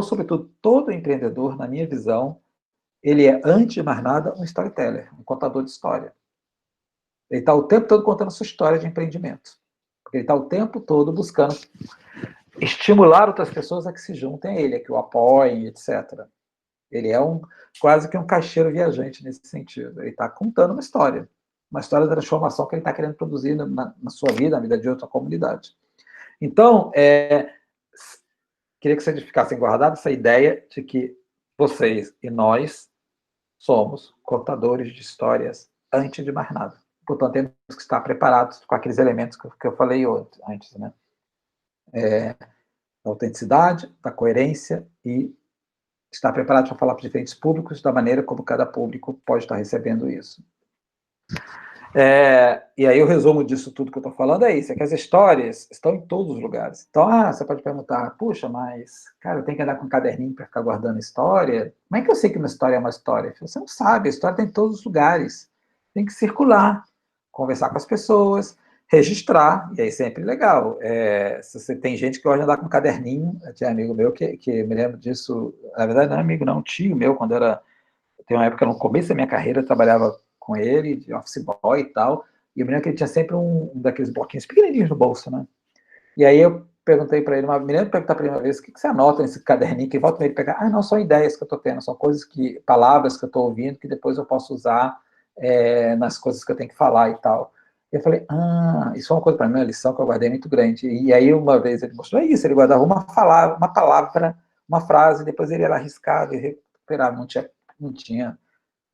sobretudo todo empreendedor, na minha visão, ele é, antes de mais nada, um storyteller, um contador de história. Ele está o tempo todo contando sua história de empreendimento. Porque ele está o tempo todo buscando estimular outras pessoas a que se juntem a ele, a que o apoiem, etc. Ele é quase que um caixeiro viajante nesse sentido. Ele está contando uma história de transformação que ele está querendo produzir na sua vida, na vida de outra comunidade. Então, queria que vocês ficassem guardados essa ideia de que vocês e nós somos contadores de histórias antes de mais nada. Portanto, temos que estar preparados com aqueles elementos que eu falei antes, né? Da autenticidade, da coerência e estar preparado para falar para diferentes públicos da maneira como cada público pode estar recebendo isso. E aí o resumo disso tudo que eu estou falando é isso, é que as histórias estão em todos os lugares. Então, você pode perguntar, puxa, mas, cara, eu tenho que andar com um caderninho para ficar guardando história? Como é que eu sei que uma história é uma história? Você não sabe, a história está em todos os lugares. Tem que circular, conversar com as pessoas, registrar, e aí sempre legal. Se você tem gente que gosta de andar com um caderninho, tinha amigo meu que me lembro disso, na verdade não é amigo não, um tio meu, quando tem uma época no começo da minha carreira, eu trabalhava com ele, de office boy e tal, e eu me lembro que ele tinha sempre um daqueles bloquinhos pequenininhos no bolso, né? E aí eu perguntei para ele, me lembro de perguntar para ele uma vez, o que você anota nesse caderninho, que volta para ele pegar, não, são ideias que eu estou tendo, são palavras que eu estou ouvindo, que depois eu posso usar nas coisas que eu tenho que falar e tal. Eu falei, isso é uma coisa para mim, uma lição que eu guardei muito grande. E aí uma vez ele mostrou isso, ele guardava uma palavra, uma frase, depois ele ia lá riscava e recuperava, não tinha.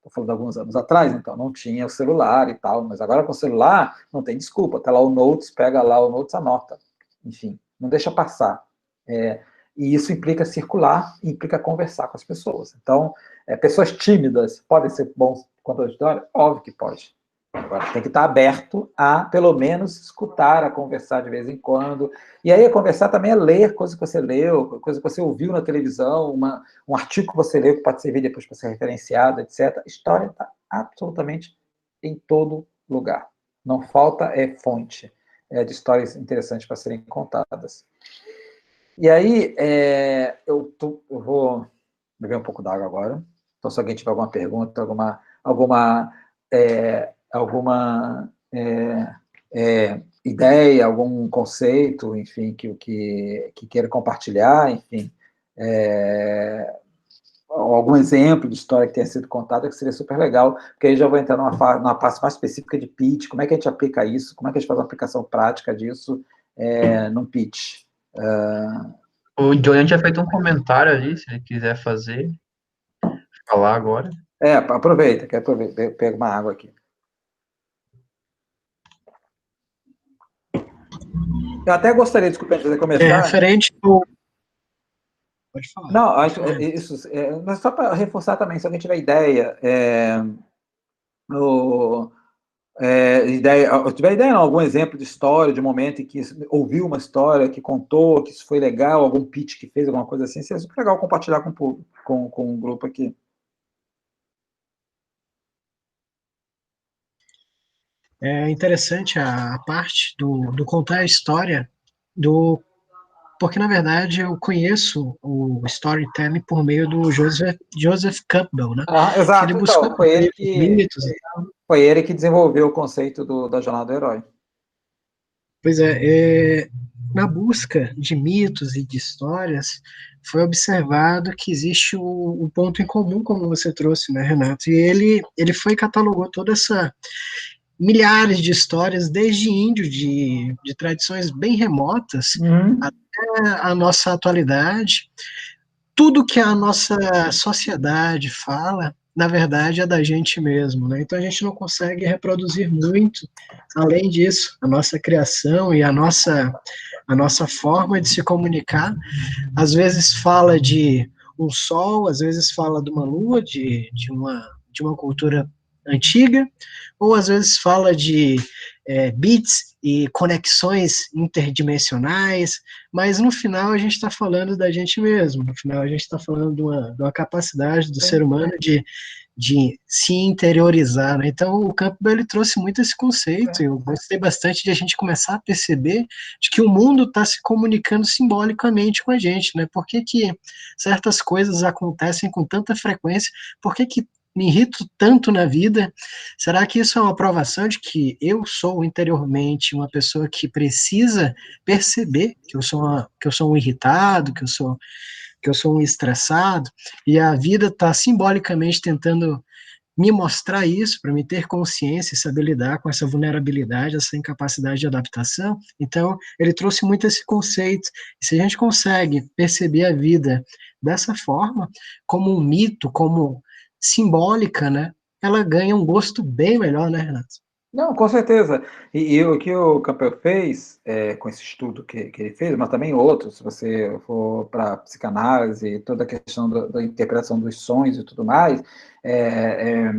Estou falando de alguns anos atrás, então não tinha o celular e tal, mas agora com o celular não tem desculpa, tá lá o Notes, pega lá o Notes, anota. Enfim, não deixa passar. E isso implica circular, implica conversar com as pessoas. Então, pessoas tímidas podem ser bons contadores de história? Óbvio que pode. Agora, tem que estar aberto a, pelo menos, escutar, a conversar de vez em quando. E aí, a conversar também é ler coisas que você leu, coisas que você ouviu na televisão, um artigo que você leu que pode servir depois para ser referenciado, etc. História está absolutamente em todo lugar. Não falta fonte de histórias interessantes para serem contadas. E aí, eu vou beber um pouco d'água agora. Então, se alguém tiver alguma pergunta, alguma ideia, algum conceito, enfim, que queira compartilhar, enfim, algum exemplo de história que tenha sido contada, que seria super legal, porque aí já vou entrar numa parte mais específica de pitch, como é que a gente aplica isso, como é que a gente faz uma aplicação prática disso num pitch. O Johnny tinha feito um comentário ali, se ele quiser falar agora. Aproveita, pega uma água aqui. Eu até gostaria, desculpa, antes de começar... referente ao... Pode falar. Não, isso, mas só para reforçar também, se alguém tiver ideia, tiver ideia, não, algum exemplo de história, de momento em que ouviu uma história, que contou, que isso foi legal, algum pitch que fez, alguma coisa assim, seria super legal compartilhar com o público, com o grupo aqui. É interessante a parte do contar a história, porque, na verdade, eu conheço o storytelling por meio do Joseph Campbell, né? Exato, ele buscou então, foi mitos. ele que desenvolveu o conceito da jornada do herói. Pois na busca de mitos e de histórias, foi observado que existe um ponto em comum, como você trouxe, né, Renato? E ele foi e catalogou toda essa milhares de histórias, desde índio, de tradições bem remotas, até a nossa atualidade. Tudo que a nossa sociedade fala, na verdade, é da gente mesmo, né? Então a gente não consegue reproduzir muito. Além disso, a nossa criação e a nossa forma de se comunicar, às vezes fala de um sol, às vezes fala de uma lua, de uma cultura antiga, ou às vezes fala de bits e conexões interdimensionais, mas no final a gente está falando da gente mesmo, no final a gente está falando de uma capacidade do ser humano de se interiorizar, né? Então o Campbell ele trouxe muito esse conceito, eu gostei bastante de a gente começar a perceber de que o mundo está se comunicando simbolicamente com a gente, né? Por que certas coisas acontecem com tanta frequência? Por que me irrito tanto na vida? Será que isso é uma provação de que eu sou interiormente uma pessoa que precisa perceber que eu sou um irritado, que eu sou um estressado, e a vida está simbolicamente tentando me mostrar isso, para me ter consciência e saber lidar com essa vulnerabilidade, essa incapacidade de adaptação? Então, ele trouxe muito esse conceito, e se a gente consegue perceber a vida dessa forma, como um mito, como simbólica, né, ela ganha um gosto bem melhor, né, Renato? Não, com certeza. E o que o Campbell fez com esse estudo que ele fez, mas também outros, se você for para psicanálise, toda a questão da interpretação dos sonhos e tudo mais, é,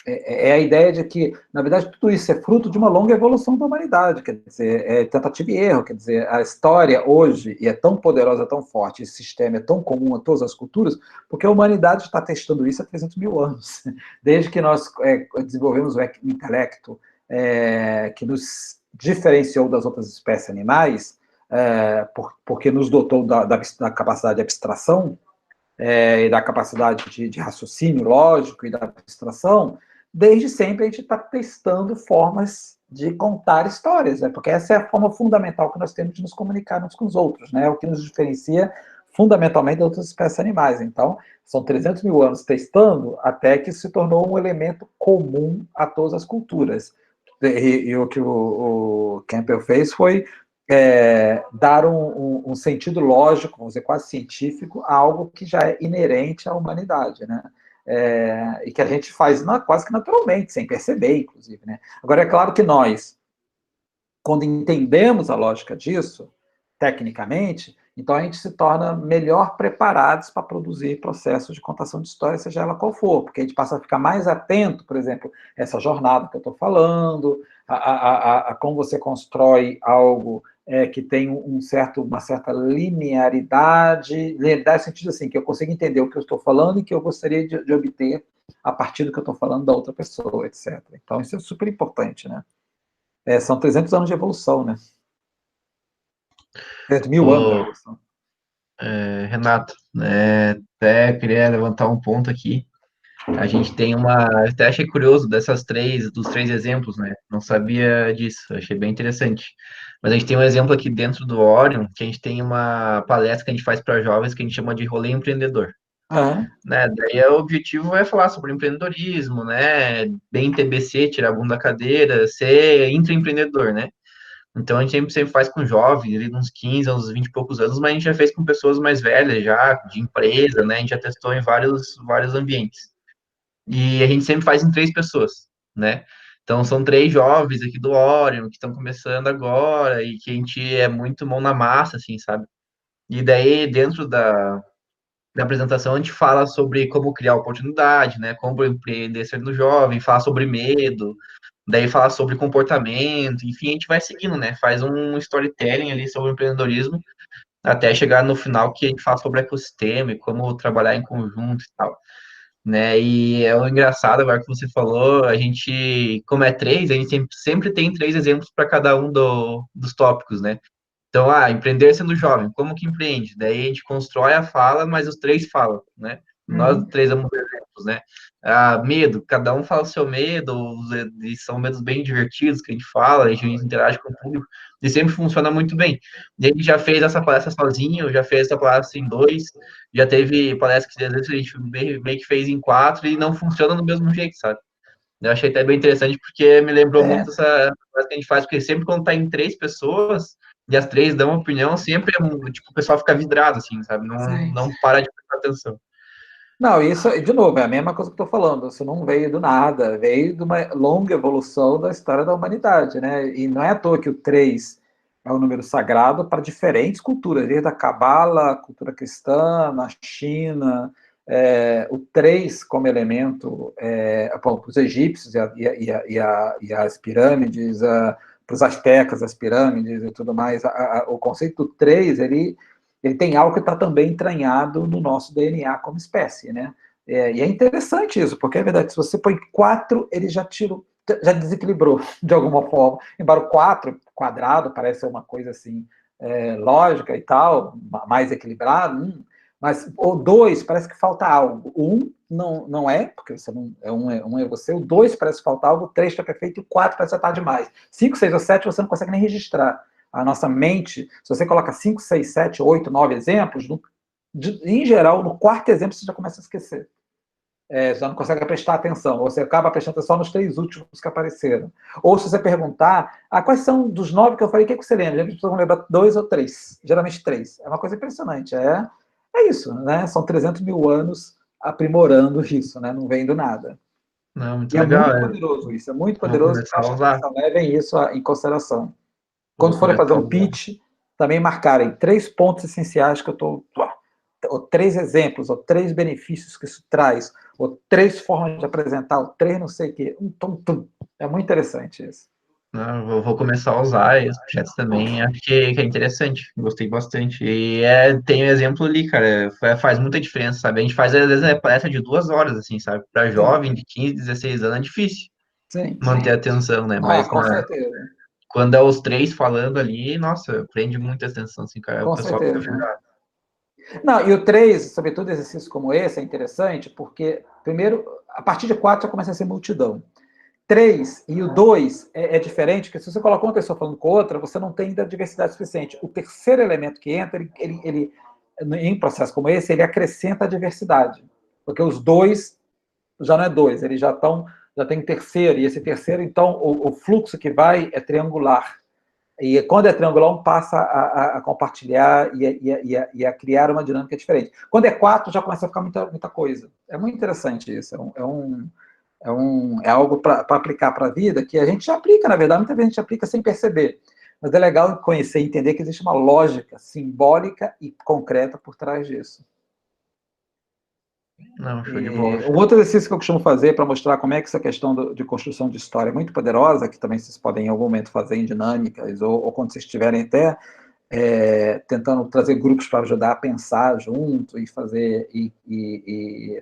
é a ideia de que, na verdade, tudo isso é fruto de uma longa evolução da humanidade, quer dizer, é tentativa e erro, quer dizer, a história hoje e é tão poderosa, tão forte, esse sistema é tão comum a todas as culturas, porque a humanidade está testando isso há 300 mil anos, desde que nós desenvolvemos o intelecto, que nos diferenciou das outras espécies animais, porque nos dotou da capacidade de abstração, e da capacidade de raciocínio lógico e da abstração, desde sempre a gente está testando formas de contar histórias, né? Porque essa é a forma fundamental que nós temos de nos comunicar uns com os outros, né? O que nos diferencia fundamentalmente das outras espécies animais. Então, são 300 mil anos testando até que se tornou um elemento comum a todas as culturas. E o que o Campbell fez foi dar um sentido lógico, vamos dizer, quase científico, a algo que já é inerente à humanidade, né? E que a gente faz quase que naturalmente, sem perceber, inclusive, né? Agora, é claro que nós, quando entendemos a lógica disso, tecnicamente, então a gente se torna melhor preparados para produzir processos de contação de história, seja ela qual for, porque a gente passa a ficar mais atento, por exemplo, a essa jornada que eu estou falando, a como você constrói algo que tem uma certa linearidade no sentido assim, que eu consigo entender o que eu estou falando e que eu gostaria de obter a partir do que eu estou falando da outra pessoa, etc. Então, isso é super importante, né? São 300 anos de evolução, né? 300 mil anos de Ô, evolução. Renato, até queria levantar um ponto aqui. A gente tem até achei curioso dos três exemplos, né? Não sabia disso, achei bem interessante. Mas a gente tem um exemplo aqui dentro do Orion, que a gente tem uma palestra que a gente faz para jovens que a gente chama de rolê empreendedor, Uhum. né? Daí o objetivo é falar sobre empreendedorismo, né? Bem TBC, tirar a bunda da cadeira, ser intraempreendedor, né? Então a gente sempre faz com jovens, ali, uns 15, uns 20 e poucos anos, mas a gente já fez com pessoas mais velhas já, de empresa, né? A gente já testou em vários ambientes. E a gente sempre faz em três pessoas, né? Então são três jovens aqui do Orion que estão começando agora e que a gente é muito mão na massa, assim, sabe? E daí, dentro da apresentação, a gente fala sobre como criar oportunidade, né? Como empreender sendo jovem, fala sobre medo, daí fala sobre comportamento, enfim, a gente vai seguindo, né? Faz um storytelling ali sobre o empreendedorismo, até chegar no final que a gente fala sobre ecossistema e como trabalhar em conjunto e tal, né? E é o engraçado agora que você falou, a gente, como é três, a gente sempre tem três exemplos para cada um dos tópicos, né? Então, empreender sendo jovem, como que empreende? Daí a gente constrói a fala, mas os três falam, né? Nós Uhum. três damos exemplos, né? Medo, cada um fala o seu medo, e são medos bem divertidos que a gente fala, a gente interage com o público, e sempre funciona muito bem. E a gente já fez essa palestra sozinho, já fez essa palestra em dois, já teve palestra que às vezes a gente meio que fez em quatro e não funciona do mesmo jeito, sabe? Eu achei até bem interessante porque me lembrou muito essa coisa que a gente faz, porque sempre quando tá em três pessoas e as três dão opinião, sempre tipo, o pessoal fica vidrado, assim, sabe? Não para de prestar atenção. Não, isso, de novo, é a mesma coisa que eu estou falando. Isso não veio do nada, veio de uma longa evolução da história da humanidade, né? E não é à toa que o 3 é um número sagrado para diferentes culturas, desde a Cabala, cultura cristã, na China, o 3 como elemento, para os egípcios e as pirâmides, para os astecas, as pirâmides e tudo mais, o conceito do 3, ele tem algo que está também entranhado no nosso DNA como espécie, né? E é interessante isso, porque é verdade, se você põe 4, ele já desequilibrou de alguma forma. Embora o 4 quadrado parece ser uma coisa assim, lógica e tal, mais equilibrado, mas o 2 parece que falta algo. O 1 não é, porque você não, um é você, o 2 parece faltar algo, o 3 está perfeito e o 4 parece estar demais. 5, 6 ou 7 você não consegue nem registrar. A nossa mente, se você coloca 5, 6, 7, 8, 9 exemplos, em geral, no quarto exemplo você já começa a esquecer. Já não consegue prestar atenção, ou você acaba prestando atenção nos 3 últimos que apareceram. Ou se você perguntar, quais são dos 9 que eu falei, o que você lembra? Geralmente as pessoas vão lembrar 2 ou 3, geralmente 3. É uma coisa impressionante. É isso, né? São 300 mil anos aprimorando isso, né? Não vem do nada. Não, muito E é legal. muito poderoso isso, é muito Vou poderoso, começar a acho que usar. levem isso em consideração. Vou Quando forem começar fazer a um usar. pitch, também marcarem 3 pontos essenciais que eu estou, ou 3 exemplos, ou 3 benefícios que isso traz, ou 3 formas de apresentar, ou 3 não sei o quê. É muito interessante isso. Não, vou começar a usar e os projetos também, acho que é interessante, gostei bastante. E tem um exemplo ali, cara, faz muita diferença, sabe? A gente faz, às vezes, palestra de 2 horas, assim, sabe? Para Sim, jovem de 15, 16 anos é difícil sim. manter a atenção, né? Ah, Mas com certeza. quando é os três falando ali, nossa, prende muita atenção, assim, cara. O Com pessoal fica certeza. vidrado. Não, e o 3, sobretudo exercícios como esse, é interessante, porque, primeiro, a partir de 4 já começa a ser multidão. 3 e o 2 é diferente, porque se você coloca uma pessoa falando com outra, você não tem ainda diversidade suficiente. O terceiro elemento que entra, ele em um processo como esse, ele acrescenta a diversidade. Porque os 2 já não é 2, eles já tem terceiro, e esse terceiro, então, o fluxo que vai é triangular. E quando é triangular, um passa a compartilhar e a criar uma dinâmica diferente. Quando é 4, já começa a ficar muita coisa. É muito interessante isso. É algo para aplicar para a vida que a gente já aplica, na verdade, muitas vezes a gente aplica sem perceber. Mas é legal conhecer e entender que existe uma lógica simbólica e concreta por trás disso. Não, show de bola. Um outro exercício que eu costumo fazer para mostrar como é que essa questão de construção de história é muito poderosa, que também vocês podem em algum momento fazer em dinâmicas, ou quando vocês estiverem até tentando trazer grupos para ajudar a pensar junto e fazer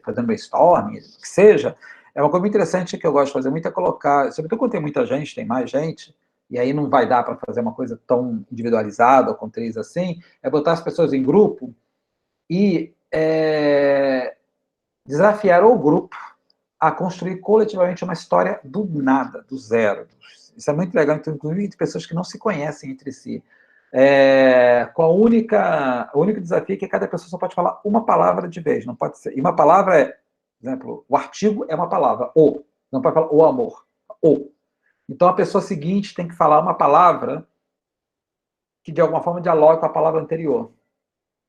fazendo brainstorming, que seja, é uma coisa muito interessante que eu gosto de fazer muito é colocar, sobretudo quando tem muita gente, tem mais gente, e aí não vai dar para fazer uma coisa tão individualizada ou com 3 assim, é botar as pessoas em grupo e desafiar o grupo a construir coletivamente uma história do nada, do zero. Isso é muito legal, inclusive de pessoas que não se conhecem entre si. Com o único desafio é que cada pessoa só pode falar uma palavra de vez, não pode ser. E uma palavra por exemplo, o artigo é uma palavra, o. Não pode falar o amor, o. Então a pessoa seguinte tem que falar uma palavra que de alguma forma dialogue com a palavra anterior.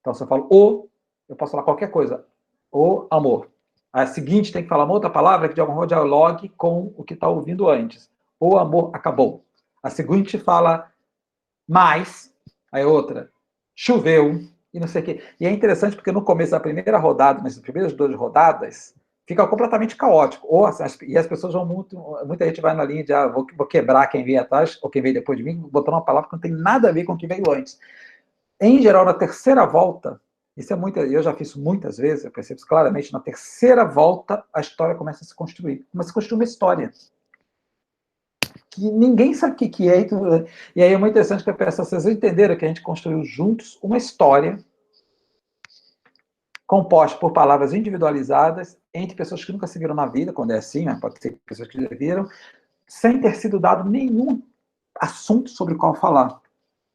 Então se eu falo o, eu posso falar qualquer coisa. O amor. A seguinte tem que falar uma outra palavra que de alguma forma dialogue com o que está ouvindo antes. O amor acabou. A seguinte fala mais, aí outra, choveu, e não sei o quê. E é interessante porque no começo da primeira rodada, nas primeiras 2 rodadas, fica completamente caótico. E as pessoas vão muita gente vai na linha de vou quebrar quem vem atrás, ou quem vem depois de mim, botando uma palavra que não tem nada a ver com o que veio antes. Em geral, na terceira volta, eu já fiz isso muitas vezes, eu percebo isso claramente, na terceira volta a história começa a se construir. Começa a construir uma história que ninguém sabe o que é. E aí é muito interessante que eu peço a vocês entenderam que a gente construiu juntos uma história composta por palavras individualizadas entre pessoas que nunca se viram na vida, quando é assim, né? Pode ser pessoas que já viram, sem ter sido dado nenhum assunto sobre o qual falar.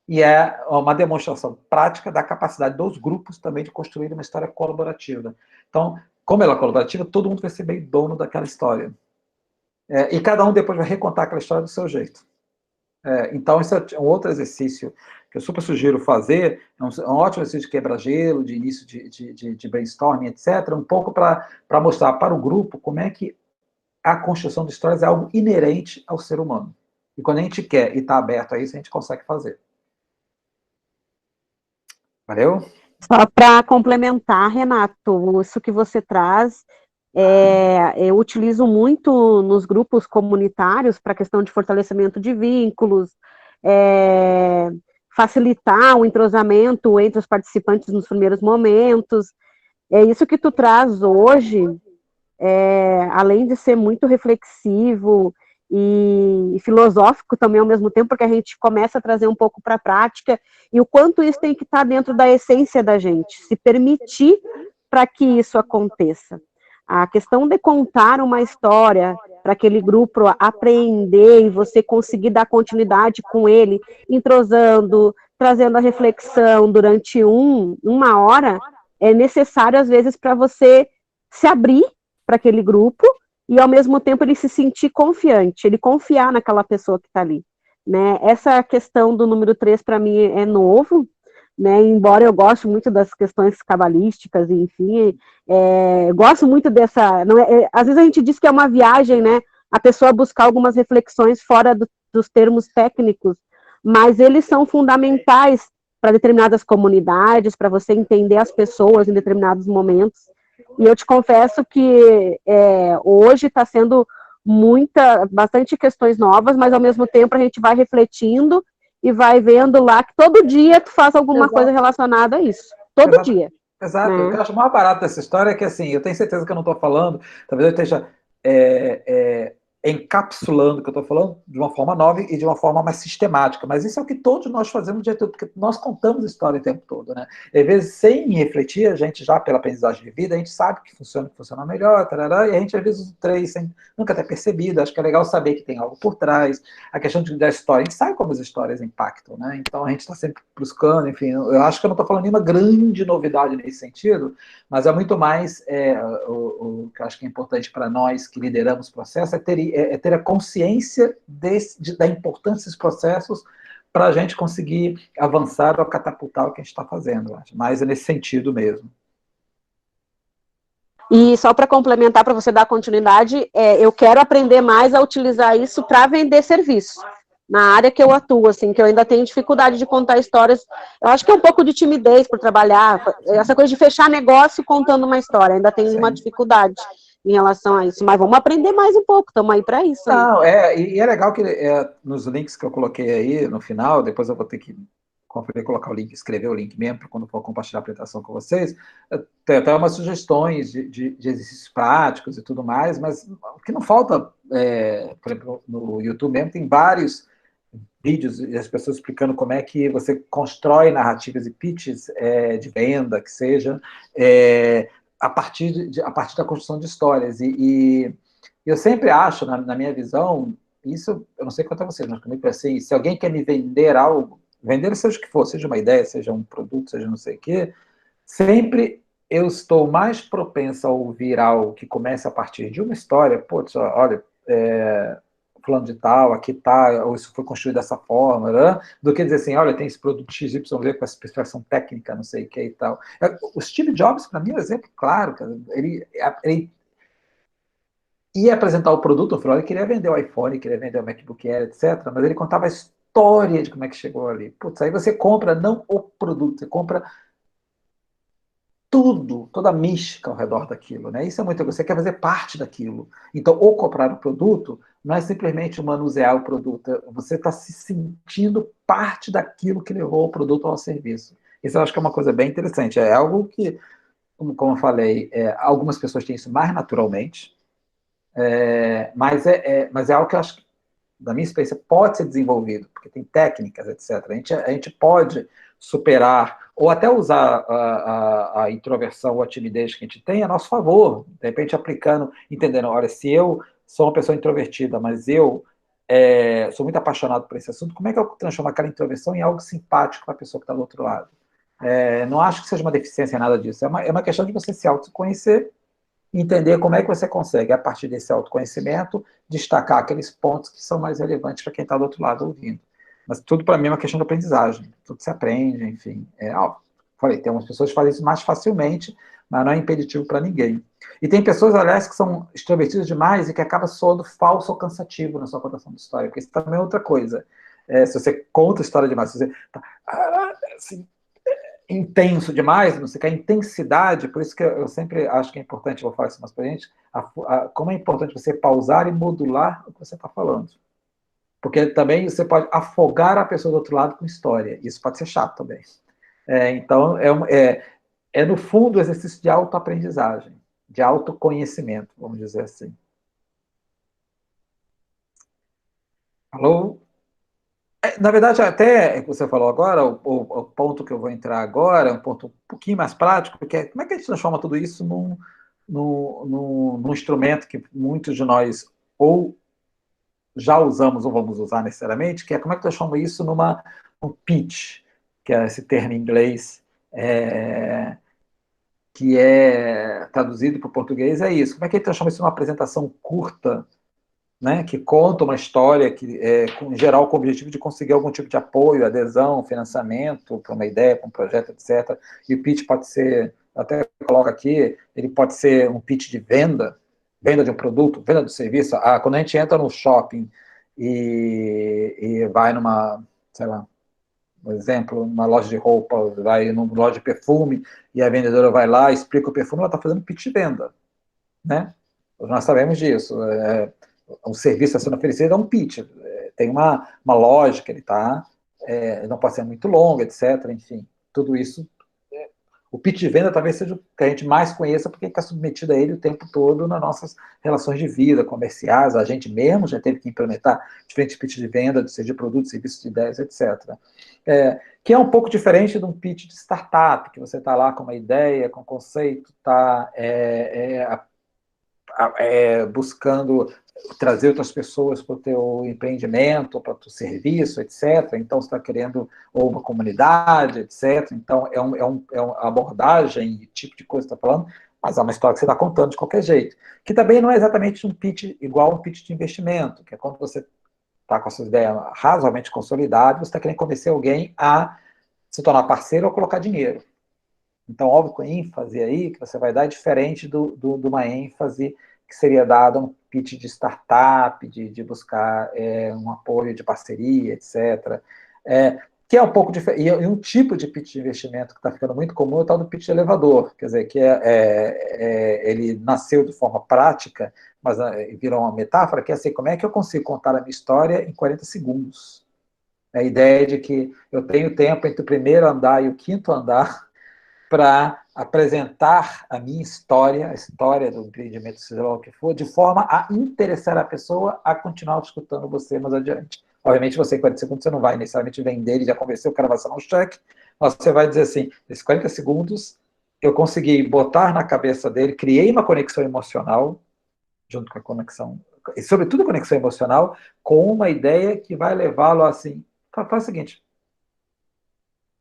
E é uma demonstração prática da capacidade dos grupos também de construir uma história colaborativa. Então, como ela é colaborativa, todo mundo vai ser bem dono daquela história. E cada um depois vai recontar aquela história do seu jeito. Então, esse é um outro exercício que eu super sugiro fazer, é um ótimo exercício de quebra-gelo, de início de brainstorming, etc., um pouco para mostrar para o grupo como é que a construção de histórias é algo inerente ao ser humano. E quando a gente quer e está aberto a isso, a gente consegue fazer. Valeu? Só para complementar, Renato, isso que você traz, eu utilizo muito nos grupos comunitários para a questão de fortalecimento de vínculos, facilitar o entrosamento entre os participantes nos primeiros momentos. É isso que tu traz hoje, além de ser muito reflexivo e filosófico também ao mesmo tempo, porque a gente começa a trazer um pouco para a prática, e o quanto isso tem que estar dentro da essência da gente, se permitir para que isso aconteça. A questão de contar uma história para aquele grupo apreender e você conseguir dar continuidade com ele, entrosando, trazendo a reflexão durante uma hora, é necessário às vezes para você se abrir para aquele grupo e ao mesmo tempo ele se sentir confiante, ele confiar naquela pessoa que está ali, né? Essa questão do número 3 para mim é novo, né? Embora eu goste muito das questões cabalísticas, enfim, gosto muito dessa. Não às vezes a gente diz que é uma viagem, né? A pessoa buscar algumas reflexões fora dos termos técnicos, mas eles são fundamentais para determinadas comunidades, para você entender as pessoas em determinados momentos. E eu te confesso que hoje está sendo bastante questões novas, mas ao mesmo tempo a gente vai refletindo e vai vendo lá que todo dia tu faz alguma coisa relacionada a isso. Todo dia. Exato. Né? O que eu acho mais barato dessa história é que, assim, eu tenho certeza que eu não estou falando, talvez eu esteja encapsulando o que eu estou falando de uma forma nova e de uma forma mais sistemática, mas isso é o que todos nós fazemos o dia todo, porque nós contamos história o tempo todo, né? E, às vezes, sem refletir, a gente já, pela aprendizagem de vida, a gente sabe que funciona melhor, tarará, e a gente, às vezes, usa três sem nunca ter percebido. Acho que é legal saber que tem algo por trás. A questão da história, a gente sabe como as histórias impactam, né? Então, a gente está sempre buscando, enfim, eu acho que eu não estou falando nenhuma grande novidade nesse sentido, mas é muito mais, o que eu acho que é importante para nós que lideramos o processo, é ter a consciência da importância desses processos para a gente conseguir avançar ou catapultar o que a gente está fazendo. Mas é nesse sentido mesmo. E só para complementar, para você dar continuidade, eu quero aprender mais a utilizar isso para vender serviço. Na área que eu atuo, assim, que eu ainda tenho dificuldade de contar histórias. Eu acho que é um pouco de timidez por trabalhar, essa coisa de fechar negócio contando uma história, ainda tenho uma dificuldade em relação a isso, mas vamos aprender mais um pouco, estamos aí para isso. Não, e é legal que nos links que eu coloquei aí no final, depois eu vou ter que conferir, colocar o link, escrever o link mesmo, para quando for compartilhar a apresentação com vocês, tem até umas sugestões de exercícios práticos e tudo mais, mas o que não falta, por exemplo, no YouTube mesmo, tem vários vídeos e as pessoas explicando como é que você constrói narrativas e pitches de venda, que seja, a partir da construção de histórias. E eu sempre acho, na minha visão, isso, eu não sei quanto a vocês, mas comigo é assim, se alguém quer me vender algo, vender seja o que for, seja uma ideia, seja um produto, seja não sei o quê, sempre eu estou mais propenso a ouvir algo que comece a partir de uma história, putz, olha, fulano de tal, aqui tá, ou isso foi construído dessa forma, né? Do que dizer assim, olha, tem esse produto XYZ com essa especificação técnica, não sei o que e tal. O Steve Jobs, para mim, é um exemplo claro, cara. Ele ia apresentar o produto, no final ele queria vender o iPhone, queria vender o MacBook Air, etc., mas ele contava a história de como é que chegou ali. Putz, aí você compra não o produto, você compra tudo, toda a mística ao redor daquilo, né? Isso é muito, você quer fazer parte daquilo. Então, ou comprar o produto, não é simplesmente manusear o produto, você está se sentindo parte daquilo que levou o produto ao serviço. Isso eu acho que é uma coisa bem interessante. É algo que, como eu falei, algumas pessoas têm isso mais naturalmente, mas é algo que eu acho que, da minha experiência, pode ser desenvolvido, porque tem técnicas, etc. A gente pode superar, ou até usar a introversão ou a timidez que a gente tem a nosso favor, de repente aplicando, entendendo, olha, se eu sou uma pessoa introvertida, mas eu sou muito apaixonado por esse assunto, como é que eu transformo aquela introversão em algo simpático para a pessoa que está do outro lado? Não acho que seja uma deficiência, nada disso, é uma questão de você se autoconhecer, entender como é que você consegue, a partir desse autoconhecimento, destacar aqueles pontos que são mais relevantes para quem está do outro lado ouvindo. Mas tudo, para mim, é uma questão de aprendizagem. Tudo se aprende, enfim. Falei, tem umas pessoas que fazem isso mais facilmente, mas não é impeditivo para ninguém. E tem pessoas, aliás, que são extrovertidas demais e que acaba soando falso ou cansativo na sua contação de história, porque isso também é outra coisa. Se você conta história demais, se você tá, assim, intenso demais, não sei o que, a intensidade, por isso que eu sempre acho que é importante, eu vou falar isso mais para a gente, como é importante você pausar e modular o que você está falando. Porque também você pode afogar a pessoa do outro lado com história, isso pode ser chato também. Então, no fundo, o exercício de autoaprendizagem, de autoconhecimento, vamos dizer assim. Alô? Na verdade, até que você falou agora, o ponto que eu vou entrar agora é um ponto um pouquinho mais prático, porque como é que a gente transforma tudo isso num instrumento que muitos de nós ou já usamos ou vamos usar necessariamente, que é como é que transforma isso num pitch, que é esse termo em inglês, que é traduzido para o português, é isso. Como é que a gente transforma isso numa apresentação curta, né, que conta uma história que, em geral, com o objetivo de conseguir algum tipo de apoio, adesão, financiamento para uma ideia, para um projeto, etc. E o pitch pode ser, até coloco aqui, ele pode ser um pitch de venda de um produto, venda de serviço. Quando a gente entra no shopping e vai numa, sei lá, um exemplo, uma loja de roupa, vai numa loja de perfume, e a vendedora vai lá, explica o perfume, ela está fazendo pitch de venda, né? Nós sabemos disso. Um serviço a sendo oferecido é um pitch. Tem uma lógica, ele não pode ser muito longo, etc. Enfim, tudo isso. O pitch de venda talvez seja o que a gente mais conheça, porque está submetido a ele o tempo todo nas nossas relações de vida, comerciais. A gente mesmo já teve que implementar diferentes pitches de venda, seja de produtos, serviços, de ideias, etc. Que é um pouco diferente de um pitch de startup, que você está lá com uma ideia, com um conceito, está buscando trazer outras pessoas para o teu empreendimento, para o teu serviço, etc. Então, você está querendo, ou uma comunidade, etc. Então, é uma abordagem, tipo de coisa que você está falando, mas é uma história que você está contando de qualquer jeito. Que também não é exatamente um pitch igual a um pitch de investimento, que é quando você está com a sua ideia razoavelmente consolidada, você está querendo convencer alguém a se tornar parceiro ou colocar dinheiro. Então, óbvio que a ênfase aí que você vai dar é diferente de uma ênfase que seria dada a um pitch de startup, de buscar um apoio de parceria, etc. Que é um pouco diferente. E um tipo de pitch de investimento que está ficando muito comum é o tal do pitch de elevador, quer dizer, que ele nasceu de forma prática, mas virou uma metáfora, que é assim, como é que eu consigo contar a minha história em 40 segundos? A ideia de que eu tenho tempo entre o primeiro andar e o quinto andar para apresentar a minha história, a história do empreendimento, seja lá o que for, de forma a interessar a pessoa a continuar escutando você mais adiante. Obviamente, você em 40 segundos, você não vai necessariamente vender e já convencer o cara a assinar um cheque, mas você vai dizer assim, nesses 40 segundos, eu consegui botar na cabeça dele, criei uma conexão emocional, junto com a conexão, e sobretudo a conexão emocional, com uma ideia que vai levá-lo assim, faz o seguinte,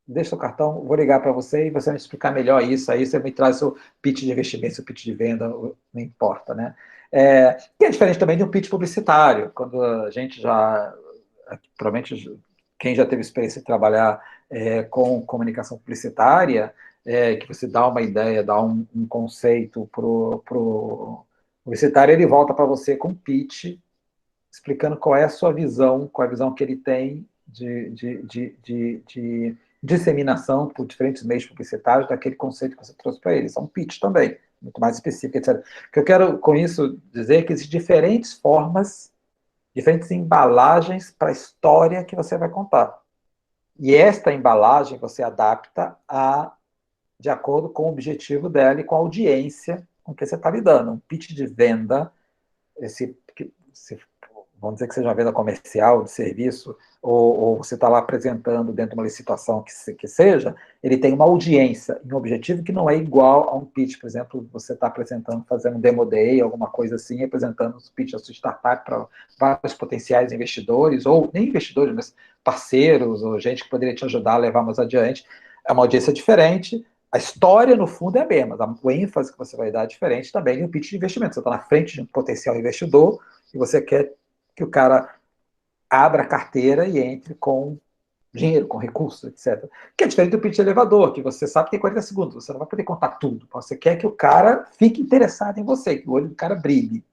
deixa seu cartão, vou ligar para você e você vai me explicar melhor isso, aí você me traz o pitch de investimento, o pitch de venda, não importa, né? Que é diferente também de um pitch publicitário, quando a gente já, provavelmente, quem já teve experiência de trabalhar com comunicação publicitária, que você dá uma ideia, dá um conceito pro publicitário, ele volta para você com um pitch, explicando qual é a sua visão, qual é a visão que ele tem de disseminação por diferentes meios publicitários daquele conceito que você trouxe para ele. Isso é um pitch também, muito mais específico, etc. O que eu quero com isso dizer é que existem diferentes formas, diferentes embalagens para a história que você vai contar. E esta embalagem você adapta de acordo com o objetivo dela e com a audiência com que você está lidando. Um pitch de venda, vamos dizer que seja uma venda comercial, de serviço, ou você está lá apresentando dentro de uma licitação que seja, ele tem uma audiência e um objetivo que não é igual a um pitch, por exemplo, você está apresentando, fazendo um demo day, alguma coisa assim, apresentando o pitch da sua startup para vários potenciais investidores, ou nem investidores, mas parceiros, ou gente que poderia te ajudar a levar mais adiante. É uma audiência diferente, a história, no fundo, é a mesma, o ênfase que você vai dar é diferente também de um pitch de investimento. Você está na frente de um potencial investidor e você quer que o cara abra a carteira e entre com dinheiro, com recursos, etc. Que é diferente do pitch de elevador, que você sabe que tem 40 segundos, você não vai poder contar tudo. Você quer que o cara fique interessado em você, que o olho do cara brilhe.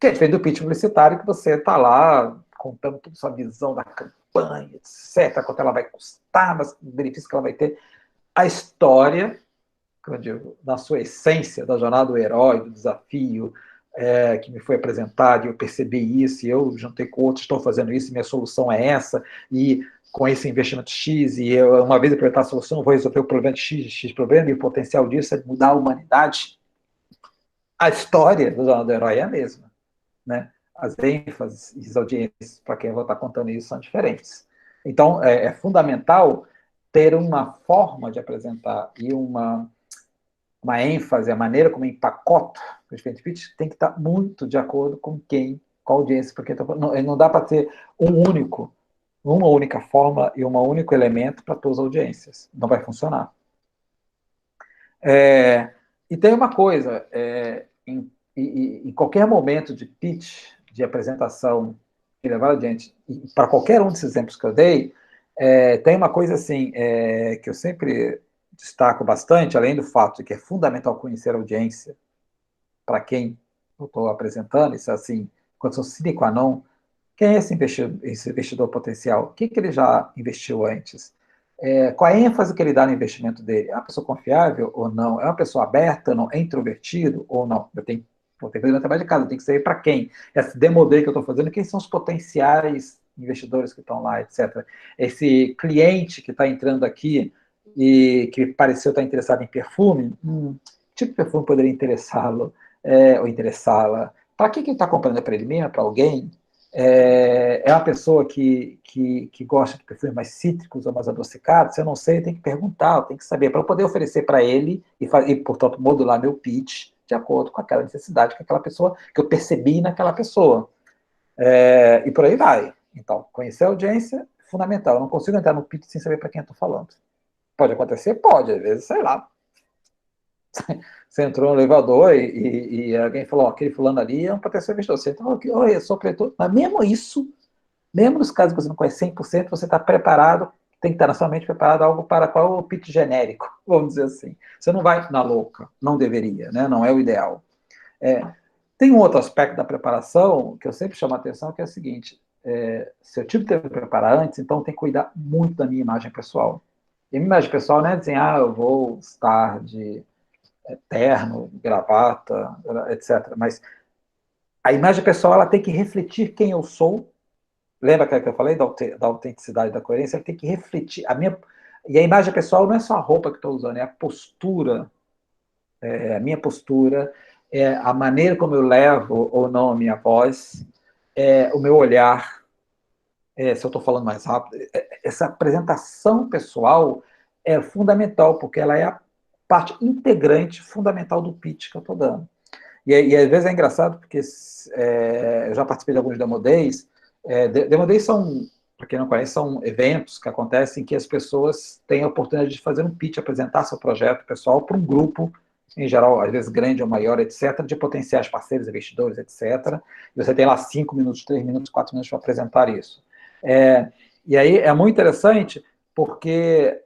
Que é diferente do pitch publicitário, que você está lá contando toda a sua visão da campanha, etc., quanto ela vai custar, mas o benefício que ela vai ter. A história, como eu digo, na sua essência, da jornada do herói, do desafio, que me foi apresentado, e eu percebi isso, e eu juntei com outros, estou fazendo isso, e minha solução é essa, e com esse investimento X, e eu, uma vez implementar a solução, eu vou resolver o problema de X problema, e o potencial disso é mudar a humanidade. A história do jornal do herói é a mesma, né? As ênfases e as audiências, para quem eu vou estar contando isso, são diferentes. Então, é fundamental ter uma forma de apresentar e uma ênfase, a maneira como empacota os diferentes pitches, tem que estar muito de acordo com com a audiência, porque não dá para ter uma única forma e um único elemento para todas as audiências. Não vai funcionar. E tem uma coisa, em qualquer momento de pitch de apresentação e levar adiante, para qualquer um desses exemplos que eu dei, tem uma coisa assim, que eu sempre destaco bastante, além do fato de que é fundamental conhecer a audiência, para quem eu estou apresentando, isso é assim, condição sine qua non, quem é esse investidor potencial? O que ele já investiu antes? Qual a ênfase que ele dá no investimento dele? É uma pessoa confiável ou não? É uma pessoa aberta ou não? É introvertido ou não? Vou ter que fazer trabalho de casa, tem que saber para quem? Esse demodê que eu estou fazendo, quem são os potenciais investidores que estão lá, etc. Esse cliente que está entrando aqui e que pareceu estar interessado em perfume, que tipo de perfume poderia interessá-lo ou interessá-la? Para que ele está comprando? É para ele mesmo? Para alguém? É uma pessoa que gosta de perfumes mais cítricos ou mais adocicados? Se eu não sei, eu tenho que perguntar, eu tenho que saber, para eu poder oferecer para ele e, portanto, modular meu pitch de acordo com aquela necessidade que aquela pessoa, que eu percebi naquela pessoa. E por aí vai. Então, conhecer a audiência é fundamental. Eu não consigo entrar no pitch sem saber para quem eu estou falando. Pode acontecer? Pode, às vezes, sei lá. Você entrou no elevador e alguém falou, aquele fulano ali é um potencial investidor. Você entrou aqui, eu sou pretor. Mas mesmo isso, mesmo nos casos que você não conhece 100%, você está preparado, tem que estar na sua mente preparado algo para qual é o pitch genérico, vamos dizer assim. Você não vai na louca, não deveria, né? Não é o ideal. Tem um outro aspecto da preparação que eu sempre chamo a atenção, que é o seguinte, se eu tive que me preparar antes, então tem que cuidar muito da minha imagem pessoal. E a minha imagem pessoal não é dizer, eu vou estar de terno, gravata, etc. Mas a imagem pessoal ela tem que refletir quem eu sou. Lembra que eu falei da autenticidade, da coerência? Ela tem que refletir. E a imagem pessoal não é só a roupa que estou usando, é a postura, a minha postura, é a maneira como eu levo ou não a minha voz, o meu olhar, se eu estou falando mais rápido. Essa apresentação pessoal é fundamental, porque ela é a parte integrante fundamental do pitch que eu estou dando. E às vezes é engraçado, porque eu já participei de alguns Demo Days. Demo Days são, para quem não conhece, são eventos que acontecem em que as pessoas têm a oportunidade de fazer um pitch, apresentar seu projeto pessoal para um grupo, em geral, às vezes grande ou maior, etc., de potenciais parceiros, investidores, etc. E você tem lá 5 minutos, 3 minutos, 4 minutos para apresentar isso. E aí é muito interessante, porque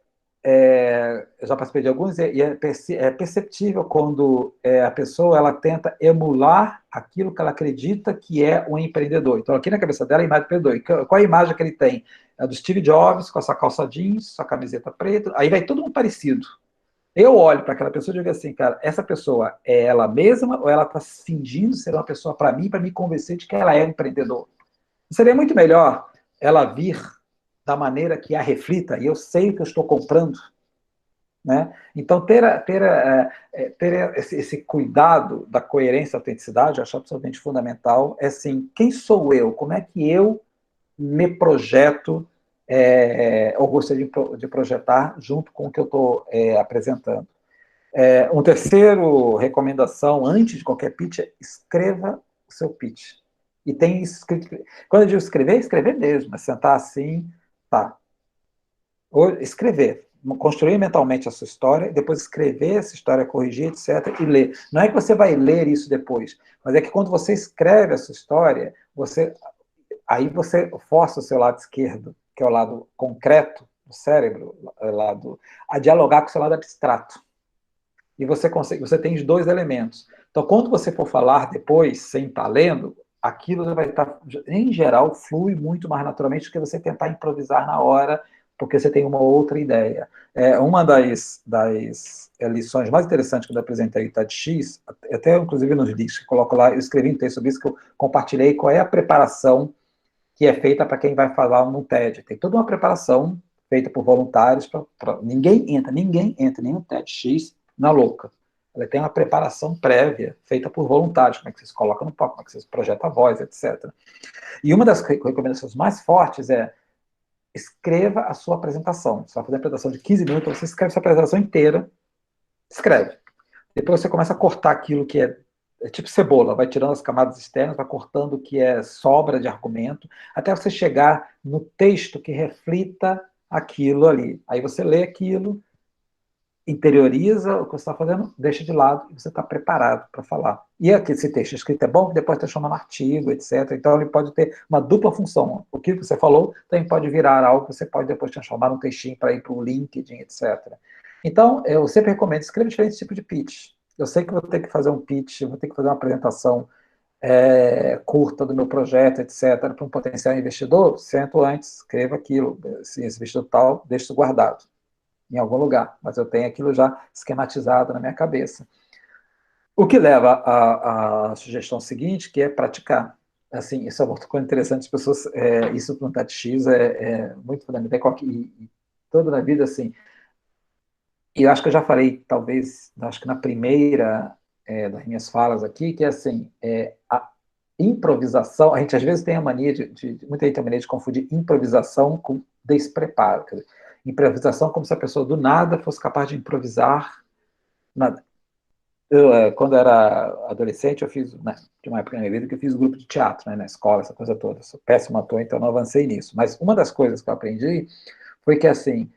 eu já participei de alguns, e é perceptível quando a pessoa ela tenta emular aquilo que ela acredita que é um empreendedor. Então, aqui na cabeça dela, a imagem do empreendedor. Qual é a imagem que ele tem? É do Steve Jobs, com essa calça jeans, sua camiseta preta, aí vai todo mundo parecido. Eu olho para aquela pessoa e digo assim, cara, essa pessoa é ela mesma ou ela está fingindo ser uma pessoa para me convencer de que ela é um empreendedor? Seria muito melhor ela vir da maneira que a reflita, e eu sei o que eu estou comprando, né? Então, ter esse cuidado da coerência e autenticidade, eu acho absolutamente fundamental. É assim, quem sou eu? Como é que eu me projeto, ou gostaria de projetar junto com o que eu estou apresentando? Um terceiro recomendação, antes de qualquer pitch, é escreva o seu pitch. E tem escrito. Quando eu digo escrever mesmo, é sentar assim, tá. Ou escrever, construir mentalmente a sua história, depois escrever essa história, corrigir, etc., e ler. Não é que você vai ler isso depois, mas é que quando você escreve a sua história, aí você força o seu lado esquerdo, que é o lado concreto do cérebro, a dialogar com o seu lado abstrato. E você tem os dois elementos. Então, quando você for falar depois, sem estar lendo, aquilo vai estar, em geral, flui muito mais naturalmente do que você tentar improvisar na hora, porque você tem uma outra ideia. Uma das lições mais interessantes que eu apresentei no TEDx, até inclusive nos links que eu coloco lá, eu escrevi um texto sobre isso que eu compartilhei, qual é a preparação que é feita para quem vai falar no TED. Tem toda uma preparação feita por voluntários, ninguém entra em nenhum TEDx na louca. Ela tem uma preparação prévia, feita por voluntários, como é que você se coloca no palco, como é que você projeta a voz, etc. E uma das recomendações mais fortes é escreva a sua apresentação. Você vai fazer uma apresentação de 15 minutos, você escreve a sua apresentação inteira, escreve. Depois você começa a cortar aquilo que é tipo cebola, vai tirando as camadas externas, vai cortando o que é sobra de argumento, até você chegar no texto que reflita aquilo ali. Aí você lê aquilo, interioriza o que você está fazendo, deixa de lado e você está preparado para falar. E aqui, esse texto escrito é bom, depois transforma no artigo, etc. Então, ele pode ter uma dupla função. O que você falou também pode virar algo que você pode depois transformar num textinho para ir para o LinkedIn, etc. Então, eu sempre recomendo, escreva diferentes tipos de pitch. Eu sei que vou ter que fazer um pitch, vou ter que fazer uma apresentação curta do meu projeto, etc., para um potencial investidor, sento antes, escreva aquilo, se esse investidor tal, deixa isso guardado em algum lugar, mas eu tenho aquilo já esquematizado na minha cabeça. O que leva à sugestão seguinte, que é praticar. Assim, isso é uma coisa interessante, as pessoas, isso no TEDx é muito fundamental, e toda na vida, assim, e eu acho que eu já falei, talvez, acho que na primeira das minhas falas aqui, que é assim, a improvisação, a gente às vezes tem a mania muita gente tem a mania de confundir improvisação com despreparo. Quer dizer, improvisação como se a pessoa do nada fosse capaz de improvisar nada. Quando eu era adolescente, eu fiz, né, de uma época na minha vida, que eu fiz grupo de teatro, né, na escola, essa coisa toda. Eu sou péssimo ator, então não avancei nisso. Mas uma das coisas que eu aprendi foi que, assim,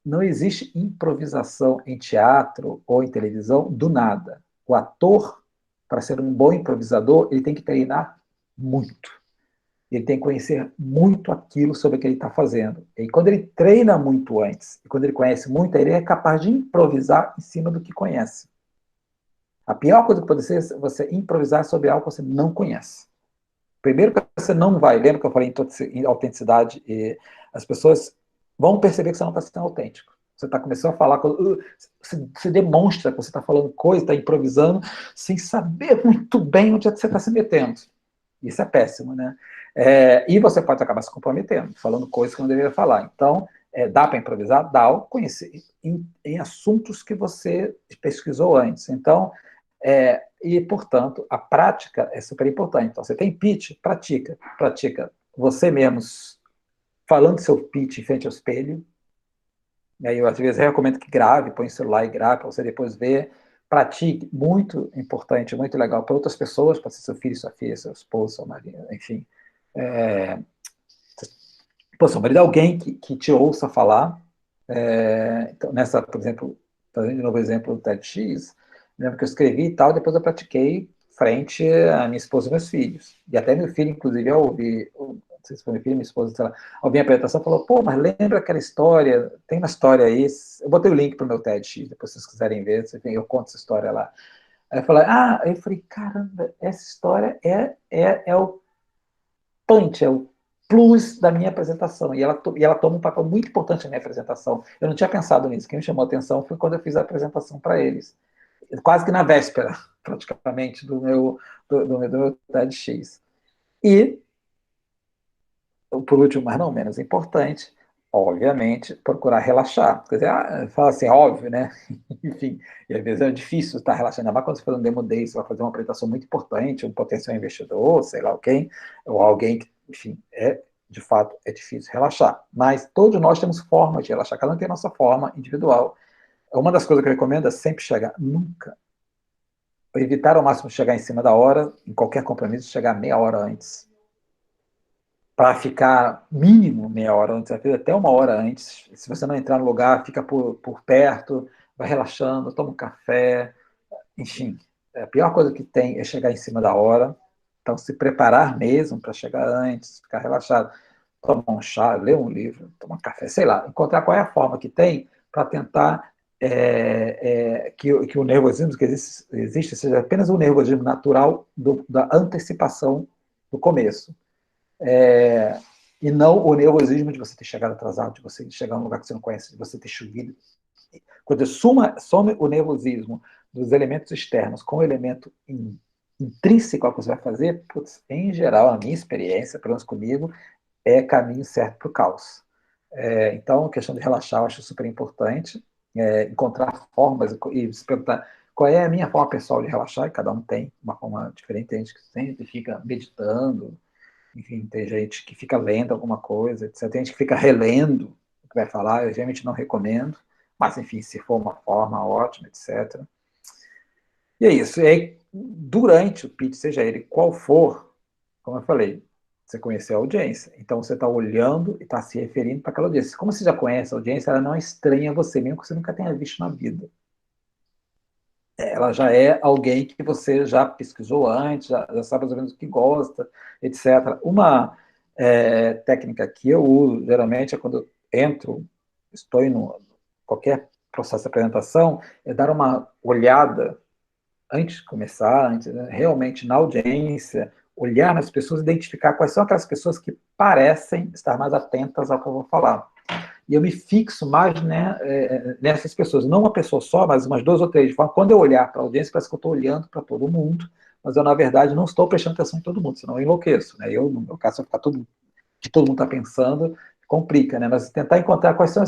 não existe improvisação em teatro ou em televisão do nada. O ator, para ser um bom improvisador, ele tem que treinar muito. Ele tem que conhecer muito aquilo sobre o que ele está fazendo. E quando ele treina muito antes, e quando ele conhece muito, ele é capaz de improvisar em cima do que conhece. A pior coisa que pode ser é você improvisar sobre algo que você não conhece. Primeiro que você não vai, lembra que eu falei em autenticidade, e as pessoas vão perceber que você não está sendo autêntico. Você está começando a falar, você demonstra que você está falando coisa, está improvisando, sem saber muito bem onde é que você está se metendo. Isso é péssimo, né? E você pode acabar se comprometendo, falando coisas que não deveria falar. Então, dá para improvisar? Dá, conhecer em assuntos que você pesquisou antes. Então, e, portanto, a prática é super importante. Então, você tem pitch, pratica você mesmo falando seu pitch em frente ao espelho. E aí, eu, às vezes, recomendo que grave, põe o celular e grave, para você depois ver. Pratique, muito importante, muito legal para outras pessoas, pode ser seu filho, sua filha, seu esposo, sua marido, enfim. Seu marido é alguém que te ouça falar. Então, por exemplo, fazendo de novo o exemplo do TEDx, lembro que eu escrevi e tal, depois eu pratiquei frente à minha esposa e meus filhos. E até meu filho, inclusive, ao ouvir, não sei se foi meu filho, minha esposa, sei lá, ao ouvir a apresentação, falou, pô, mas lembra aquela história, tem uma história aí, eu botei o link para o meu TEDx, depois se vocês quiserem ver, eu conto essa história lá. Aí eu falei, caramba, essa história é o punch, é o plus da minha apresentação, e ela toma um papel muito importante na minha apresentação. Eu não tinha pensado nisso, quem me chamou a atenção foi quando eu fiz a apresentação para eles, quase que na véspera, praticamente, do meu TEDx. E, por último, mas não menos importante, obviamente, procurar relaxar. Quer dizer, fala assim, óbvio, né? Enfim, e às vezes é difícil estar relaxando, ainda mais quando você faz um demo day, você vai fazer uma apresentação muito importante, um potencial investidor, sei lá quem, ou alguém que, enfim, de fato, é difícil relaxar. Mas todos nós temos formas de relaxar, cada um tem a nossa forma individual. Uma das coisas que eu recomendo é sempre chegar, nunca, evitar ao máximo chegar em cima da hora, em qualquer compromisso, chegar meia hora antes, para ficar mínimo meia hora antes, até uma hora antes. Se você não entrar no lugar, fica por perto, vai relaxando, toma um café, enfim. A pior coisa que tem é chegar em cima da hora. Então, se preparar mesmo para chegar antes, ficar relaxado, tomar um chá, ler um livro, tomar um café, sei lá, encontrar qual é a forma que tem para tentar que o nervosismo que existe seja apenas um nervosismo natural da antecipação do começo. E não o nervosismo de você ter chegado atrasado, de você chegar num lugar que você não conhece, de você ter chovido. Quando some o nervosismo dos elementos externos com o elemento intrínseco ao que você vai fazer, putz, em geral, a minha experiência, pelo menos comigo, é caminho certo para o caos. Então, a questão de relaxar eu acho super importante, encontrar formas e se perguntar qual é a minha forma pessoal de relaxar, e cada um tem uma forma diferente, tem gente que sempre fica meditando, enfim, tem gente que fica lendo alguma coisa, etc. Tem gente que fica relendo o que vai falar, eu geralmente não recomendo, mas, enfim, se for uma forma ótima, etc. E é isso. E aí, durante o pitch, seja ele qual for, como eu falei, Você conheceu a audiência. Então, você está olhando e está se referindo para aquela audiência. Como você já conhece a audiência, ela não é estranha a você, mesmo que você nunca tenha visto na vida. Ela já é alguém que você já pesquisou antes, já sabe mais ou menos o que gosta, etc. Uma técnica que eu uso, geralmente, é quando eu estou em qualquer processo de apresentação, é dar uma olhada antes de começar, né, realmente na audiência, olhar nas pessoas, identificar quais são aquelas pessoas que parecem estar mais atentas ao que eu vou falar. E eu me fixo mais, né, nessas pessoas, não uma pessoa só, mas umas duas ou três. Quando eu olhar para a audiência, parece que eu estou olhando para todo mundo, mas eu, na verdade, não estou prestando atenção em todo mundo, senão eu enlouqueço. Né? Eu, no meu caso, se eu ficar tudo que todo mundo está pensando, complica, né? Mas tentar encontrar quais são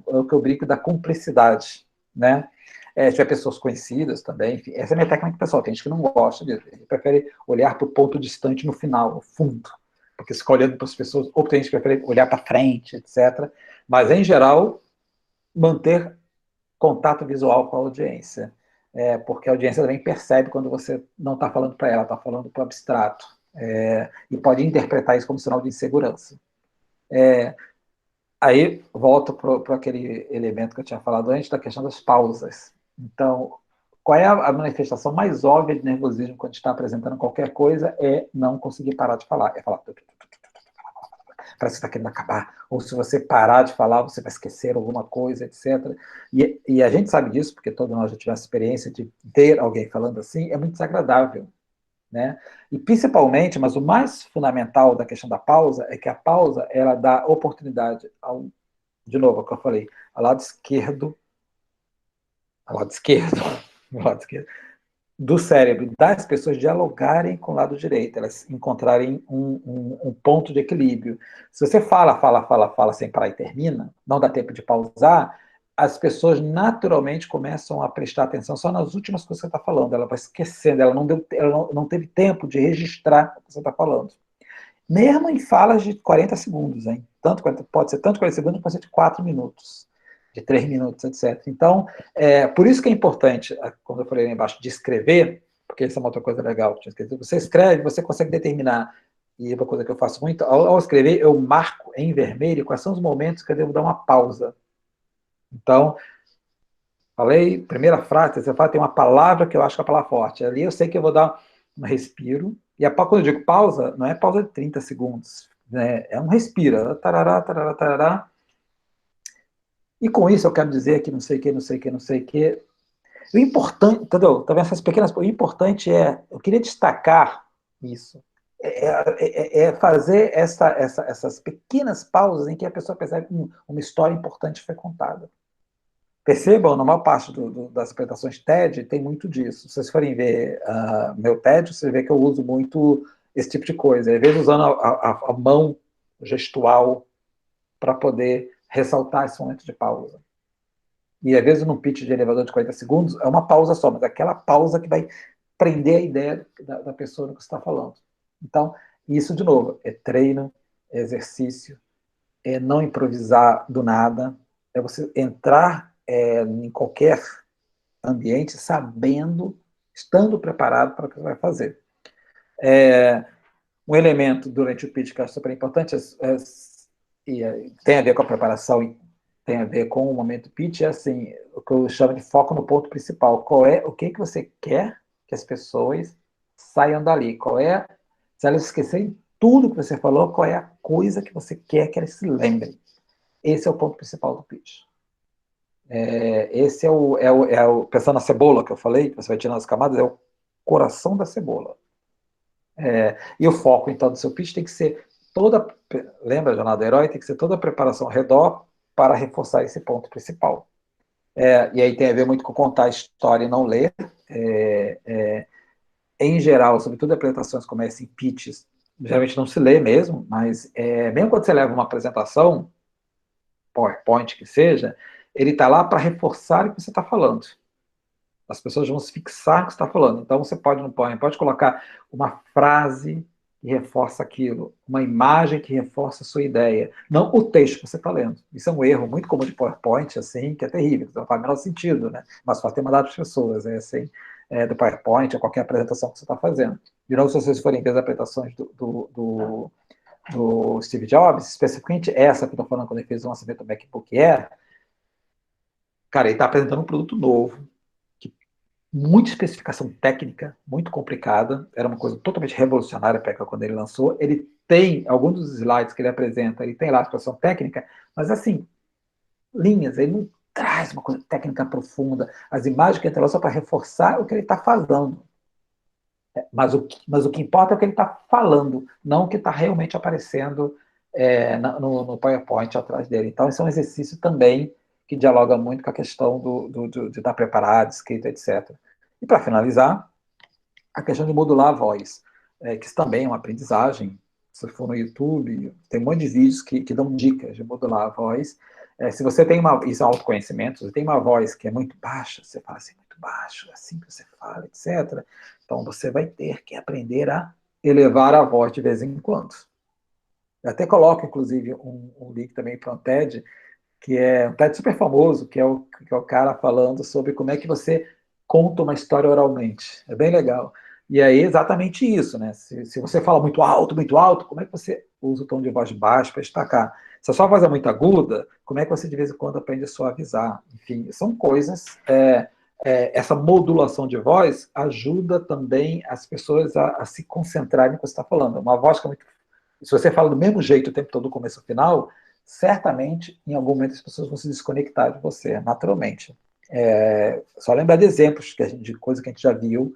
o que eu brinco da cumplicidade, né? Se tiver pessoas conhecidas também, enfim, essa é a minha técnica pessoal. Tem gente que não gosta disso, prefere olhar para o ponto distante no final, no fundo, porque se fica olhando para as pessoas, ou tem gente que prefere olhar para frente, etc. Mas, em geral, manter contato visual com a audiência, porque a audiência também percebe quando você não está falando para ela, está falando para o abstrato, e pode interpretar isso como sinal de insegurança. Aí, volto para aquele elemento que eu tinha falado antes, da questão das pausas. Então, qual é a manifestação mais óbvia de nervosismo quando está apresentando qualquer coisa? É não conseguir parar de falar. É falar... Parece que está querendo acabar. Ou se você parar de falar, você vai esquecer alguma coisa, etc. E a gente sabe disso, porque todos nós já tivemos a experiência de ver alguém falando assim, é muito desagradável. Né? E principalmente, mas o mais fundamental da questão da pausa é que a pausa ela dá oportunidade de novo, o que eu falei, ao lado esquerdo, ao lado esquerdo, ao lado esquerdo do cérebro, das pessoas dialogarem com o lado direito, elas encontrarem um ponto de equilíbrio. Se você fala sem parar e termina, não dá tempo de pausar, as pessoas naturalmente começam a prestar atenção só nas últimas coisas que você está falando, ela vai esquecendo, ela não teve tempo de registrar o que você está falando. Mesmo em falas de 40 segundos, hein? Pode ser tanto 40 segundos, pode ser de 4 minutos, de 3 minutos, etc. Então, por isso que é importante, como eu falei lá embaixo, de escrever, porque isso é uma outra coisa legal. Você escreve, você consegue determinar, e é uma coisa que eu faço muito, ao escrever, eu marco em vermelho quais são os momentos que eu devo dar uma pausa. Então, falei, primeira frase, você fala, tem uma palavra que eu acho que é a palavra forte. Ali eu sei que eu vou dar um respiro. E quando eu digo pausa, não é pausa de 30 segundos. Né? É um respira. Tarará, tarará, tarará. E com isso eu quero dizer que não sei o que, não sei o que, não sei o que. O importante, entendeu? Tá vendo essas pequenas... O importante eu queria destacar isso. Fazer essas pequenas pausas em que a pessoa percebe que uma história importante foi contada. Percebam, na maior parte das apresentações TED tem muito disso. Se vocês forem ver meu TED, vocês vê que eu uso muito esse tipo de coisa. Às vezes usando a mão gestual para poder ressaltar esse momento de pausa. E às vezes num pitch de elevador de 40 segundos é uma pausa só, mas é aquela pausa que vai prender a ideia da pessoa no que você está falando. Então, isso, de novo, é treino, é exercício, é não improvisar do nada, é você entrar em qualquer ambiente sabendo, estando preparado para o que você vai fazer. Um elemento durante o pitch que eu acho super importante e tem a ver com a preparação e tem a ver com o momento pitch, é assim, o que eu chamo de foco no ponto principal. O que você quer que as pessoas saiam dali? Se elas esquecerem tudo que você falou, qual é a coisa que você quer que elas se lembrem? Esse é o ponto principal do pitch. Esse pensando na cebola que eu falei, que você vai tirando as camadas, é o coração da cebola. E o foco, então, do seu pitch tem que ser lembra a jornada do herói? Tem que ser toda a preparação ao redor para reforçar esse ponto principal. E aí tem a ver muito com contar a história e não ler. Em geral, sobretudo apresentações como essa em pitches, geralmente não se lê mesmo, mas mesmo quando você leva uma apresentação, PowerPoint que seja, ele está lá para reforçar o que você está falando. As pessoas vão se fixar no que você está falando. Então, você pode colocar uma frase que reforça aquilo, uma imagem que reforça a sua ideia, não o texto que você está lendo. Isso é um erro muito comum de PowerPoint, assim, que é terrível, não faz o menor sentido, né? Mas pode ter mandado para as pessoas, assim, do PowerPoint, ou qualquer apresentação que você está fazendo. De novo, se vocês forem ver as apresentações do Steve Jobs, especificamente essa que eu estou falando quando ele fez o lançamento do MacBook Air, cara, ele está apresentando um produto novo, muita especificação técnica, muito complicada, era uma coisa totalmente revolucionária para quando ele lançou. Ele tem, alguns dos slides que ele apresenta, ele tem lá a explicação técnica, mas assim, linhas, ele não traz uma coisa técnica profunda, as imagens que ele traz só para reforçar o que ele está falando. Mas o que importa é o que ele está falando, não o que está realmente aparecendo no PowerPoint atrás dele. Então, esse é um exercício também que dialoga muito com a questão de estar preparado, escrito, etc. E, para finalizar, a questão de modular a voz, que isso também é uma aprendizagem. Se for no YouTube, tem um monte de vídeos que dão dicas de modular a voz. Se você tem isso é autoconhecimento, se você tem uma voz que é muito baixa, você fala assim, muito baixo, assim que você fala, etc. Então, você vai ter que aprender a elevar a voz de vez em quando. Eu até coloco, inclusive, um link também para um TED, que é um TED super famoso, que é o cara falando sobre como é que você conta uma história oralmente. É bem legal. E aí é exatamente isso, né? Se você fala muito alto, como é que você usa o tom de voz baixo para destacar? Se a sua voz é muito aguda, como é que você de vez em quando aprende a suavizar? Enfim, são coisas. Essa modulação de voz ajuda também as pessoas a se concentrarem no que você está falando. Uma voz que é muito. Se você fala do mesmo jeito o tempo todo, do começo ao final, certamente, em algum momento, as pessoas vão se desconectar de você, naturalmente. Só lembrar de exemplos de coisa que a gente já viu.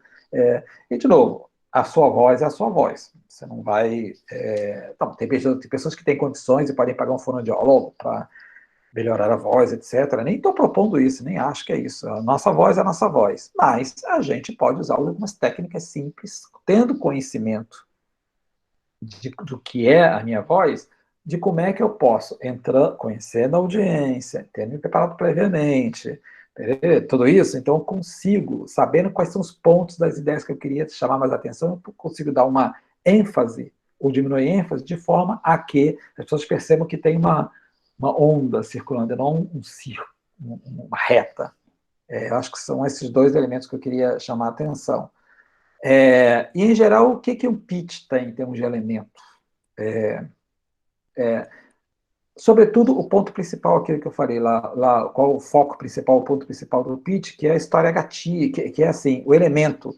E, de novo, a sua voz é a sua voz. Você não vai... tem pessoas que têm condições e podem pagar um fonoaudiólogo para melhorar a voz, etc. Nem estou propondo isso, nem acho que é isso. A nossa voz é a nossa voz. Mas a gente pode usar algumas técnicas simples, tendo conhecimento do que é a minha voz, de como é que eu posso entrar, conhecendo a audiência, tendo me preparado previamente, tudo isso, então eu consigo, sabendo quais são os pontos das ideias que eu queria chamar mais atenção, eu consigo dar uma ênfase, ou diminuir ênfase, de forma a que as pessoas percebam que tem uma onda circulando, não um círculo, uma reta. Eu acho que são esses dois elementos que eu queria chamar a atenção. E, em geral, o que um pitch tem em termos de elemento? Sobretudo, o ponto principal, aquilo que eu falei lá, qual o foco principal, o ponto principal do pitch, que é a história gatilho, que é assim, o elemento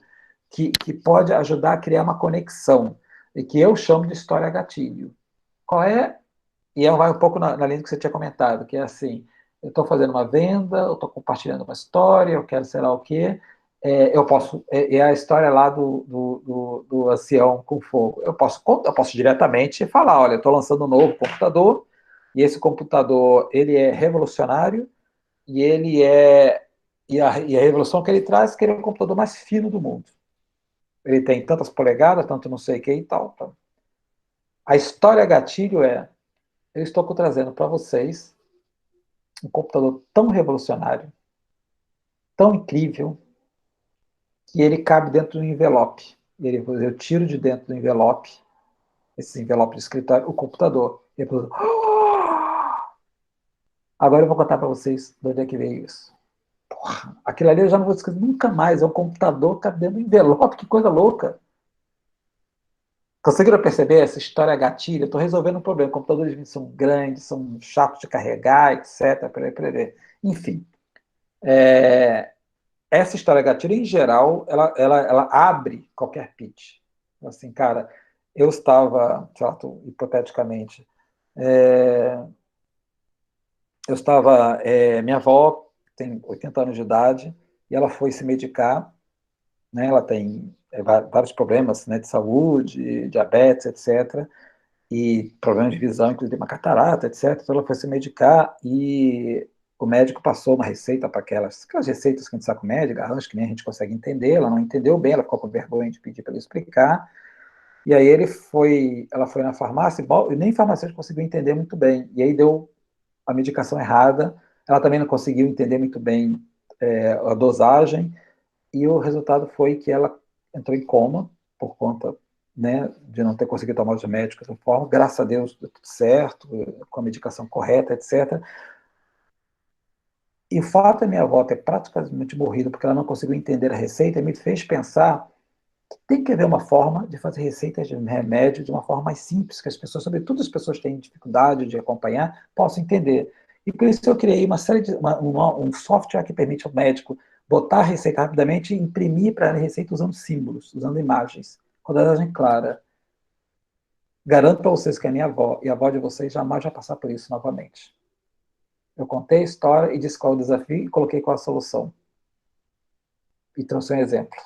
que pode ajudar a criar uma conexão, e que eu chamo de história gatilho. Qual é? E vai um pouco na linha que você tinha comentado, que é assim, eu estou fazendo uma venda, eu estou compartilhando uma história, eu quero sei lá o quê, eu posso, a história lá do ancião com fogo, eu posso diretamente falar, olha, eu estou lançando um novo computador, e esse computador, ele é revolucionário, e a revolução que ele traz é que ele é o computador mais fino do mundo. Ele tem tantas polegadas, tanto não sei o que e tal. Tá? A história gatilho eu estou trazendo para vocês um computador tão revolucionário, tão incrível, que ele cabe dentro do envelope. Eu tiro de dentro do envelope, esse envelope de escritório, o computador. E depois, agora eu vou contar para vocês de onde é que veio isso. Porra, aquilo ali eu já não vou esquecer nunca mais. É um computador que cabe dentro do envelope, que coisa louca. Conseguiram perceber essa história gatilha? Estou resolvendo um problema. Computadores são grandes, são chatos de carregar, etc. Enfim. Essa história gatilho, em geral, ela abre qualquer pitch. Assim, cara, eu estava, hipoteticamente, minha avó tem 80 anos de idade e ela foi se medicar, né, ela tem vários problemas, né, de saúde, diabetes, etc., e problemas de visão, inclusive uma catarata, etc. Então ela foi se medicar e o médico passou uma receita para aquelas receitas que a gente sabe com o médico, arranjos que nem a gente consegue entender, ela não entendeu bem, ela ficou com vergonha de pedir para ele explicar, e aí ela foi na farmácia, e nem farmacêutico conseguiu entender muito bem, e aí deu a medicação errada, ela também não conseguiu entender muito bem a dosagem, e o resultado foi que ela entrou em coma por conta, né, de não ter conseguido tomar os remédios dessa forma. Graças a Deus deu tudo certo, com a medicação correta, etc. E o fato da minha avó ter praticamente morrido porque ela não conseguiu entender a receita me fez pensar Tem que haver uma forma de fazer receitas de remédio de uma forma mais simples, que as pessoas, sobretudo as pessoas que têm dificuldade de acompanhar, possam entender. E por isso eu criei uma série de um software que permite ao médico botar a receita rapidamente e imprimir para a receita usando símbolos, usando imagens, com imagem clara. Garanto para vocês que a minha avó e a avó de vocês jamais vai passar por isso novamente. Eu contei a história e disse qual é o desafio e coloquei qual é a solução. E trouxe um exemplo.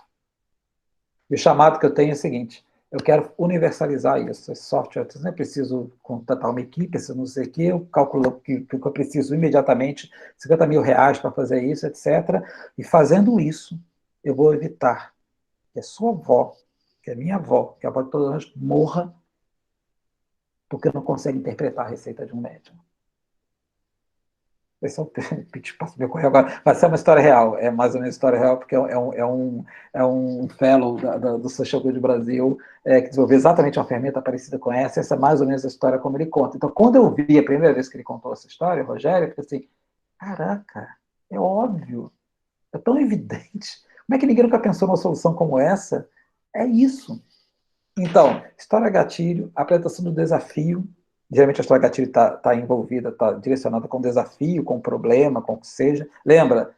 E o chamado que eu tenho é o seguinte: eu quero universalizar isso. Esse software, eu não preciso contratar uma equipe, preciso não sei o quê, eu calculo que eu preciso imediatamente R$ 50 mil para fazer isso, etc. E fazendo isso, eu vou evitar que a sua avó, que a minha avó, que a avó de todos nós, morra porque não consegue interpretar a receita de um médico. Esse é o pitch passo meu correio agora. Vai ser uma história real, é mais ou menos história real, porque é um fellow do Social Good Brasil que desenvolveu exatamente uma ferramenta parecida com essa é mais ou menos a história como ele conta. Então, quando eu vi a primeira vez que ele contou essa história, o Rogério, eu falei assim, caraca, é óbvio, é tão evidente. Como é que ninguém nunca pensou numa solução como essa? É isso. Então, história gatilho, apresentação do desafio. Geralmente a história gatilho está envolvida, está direcionada com desafio, com problema, com o que seja. Lembra?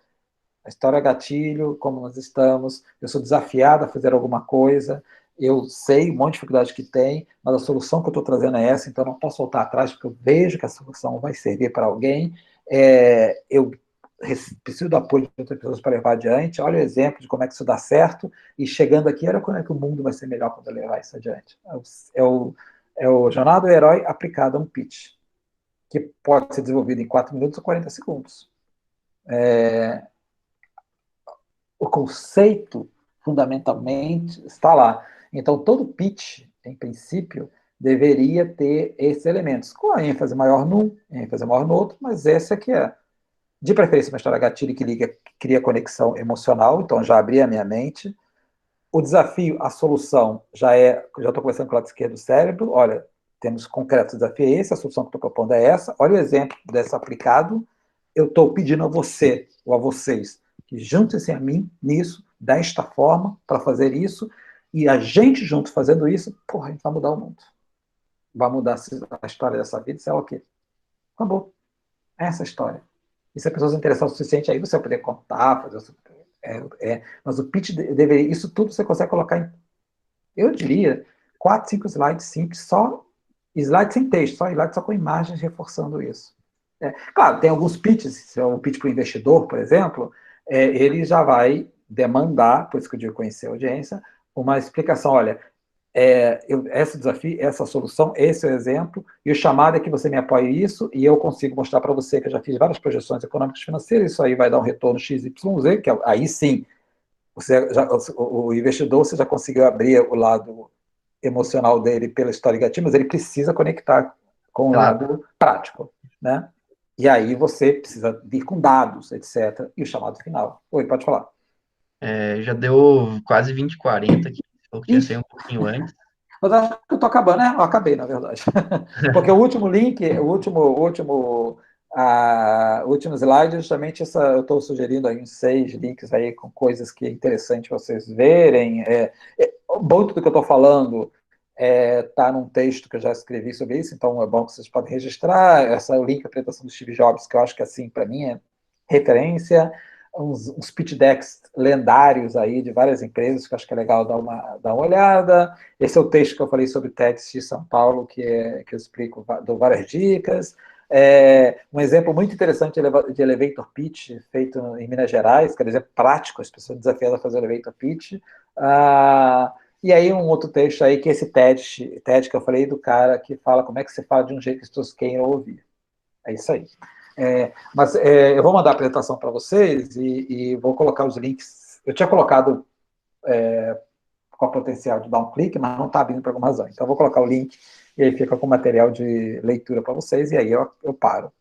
A história gatilho, como nós estamos, eu sou desafiado a fazer alguma coisa, eu sei um monte de dificuldade que tem, mas a solução que eu estou trazendo é essa, então eu não posso voltar atrás, porque eu vejo que a solução vai servir para alguém, eu preciso do apoio de outras pessoas para levar adiante, olha o exemplo de como é que isso dá certo, e chegando aqui, olha como é que o mundo vai ser melhor quando eu levar isso adiante. É o Jornada do Herói aplicado a um pitch, que pode ser desenvolvido em 4 minutos ou 40 segundos. O conceito, fundamentalmente, está lá. Então, todo pitch, em princípio, deveria ter esses elementos, com a ênfase maior num, ênfase maior no outro, mas esse aqui é. De preferência, uma história gatilho que liga, que cria conexão emocional, então já abri a minha mente. O desafio, a solução, já estou conversando com o lado esquerdo do cérebro, olha, temos concreto desafio é esse, a solução que estou propondo é essa, olha o exemplo dessa aplicado, eu estou pedindo a você, ou a vocês, que juntem-se a mim nisso, desta forma, para fazer isso, e a gente junto fazendo isso, porra, a gente vai mudar o mundo. Vai mudar a história dessa vida, isso é o quê? Acabou. É essa história. E se a pessoa se interessar o suficiente, aí você vai poder contar, fazer mas o pitch deveria, isso tudo você consegue colocar em, eu diria, 4, 5 slides simples, só slides sem texto, só slides só com imagens reforçando isso. Claro, tem alguns pitches, se é um pitch para o investidor, por exemplo, ele já vai demandar, por isso que eu digo conhecer a audiência, uma explicação, olha, esse desafio, essa solução, esse é o exemplo, e o chamado é que você me apoie isso, e eu consigo mostrar para você que eu já fiz várias projeções econômicas e financeiras, isso aí vai dar um retorno XYZ, que aí sim, o investidor, você já conseguiu abrir o lado emocional dele pela história gatilho, mas ele precisa conectar com o lado prático, né? E aí você precisa vir com dados, etc. E o chamado final. Oi, pode falar. Já deu quase 20h40 aqui, falou que tinha saído um pouquinho antes. Mas acho que eu estou acabando, né? Eu acabei, na verdade. Porque o último link, o último slide, justamente eu estou sugerindo aí uns 6 links aí com coisas que é interessante vocês verem. Muito do que eu estou falando está num texto que eu já escrevi sobre isso, então é bom que vocês podem registrar. O link da apresentação do Steve Jobs, que eu acho que assim, para mim, é referência. Uns pitch decks lendários aí de várias empresas, que eu acho que é legal dar uma olhada. Esse é o texto que eu falei sobre TEDx de São Paulo, que eu explico, dou várias dicas. Um exemplo muito interessante de elevator pitch, feito em Minas Gerais, que é um exemplo prático, as pessoas desafiadas a fazer elevator pitch. E aí um outro texto aí, que é esse TED que eu falei, do cara que fala como é que você fala de um jeito que as pessoas queiram ouvir. É isso aí. Mas eu vou mandar a apresentação para vocês e vou colocar os links. Eu tinha colocado com a potencial de dar um clique, mas não está abrindo por alguma razão. Então, eu vou colocar o link e aí fica com material de leitura para vocês, e aí eu paro.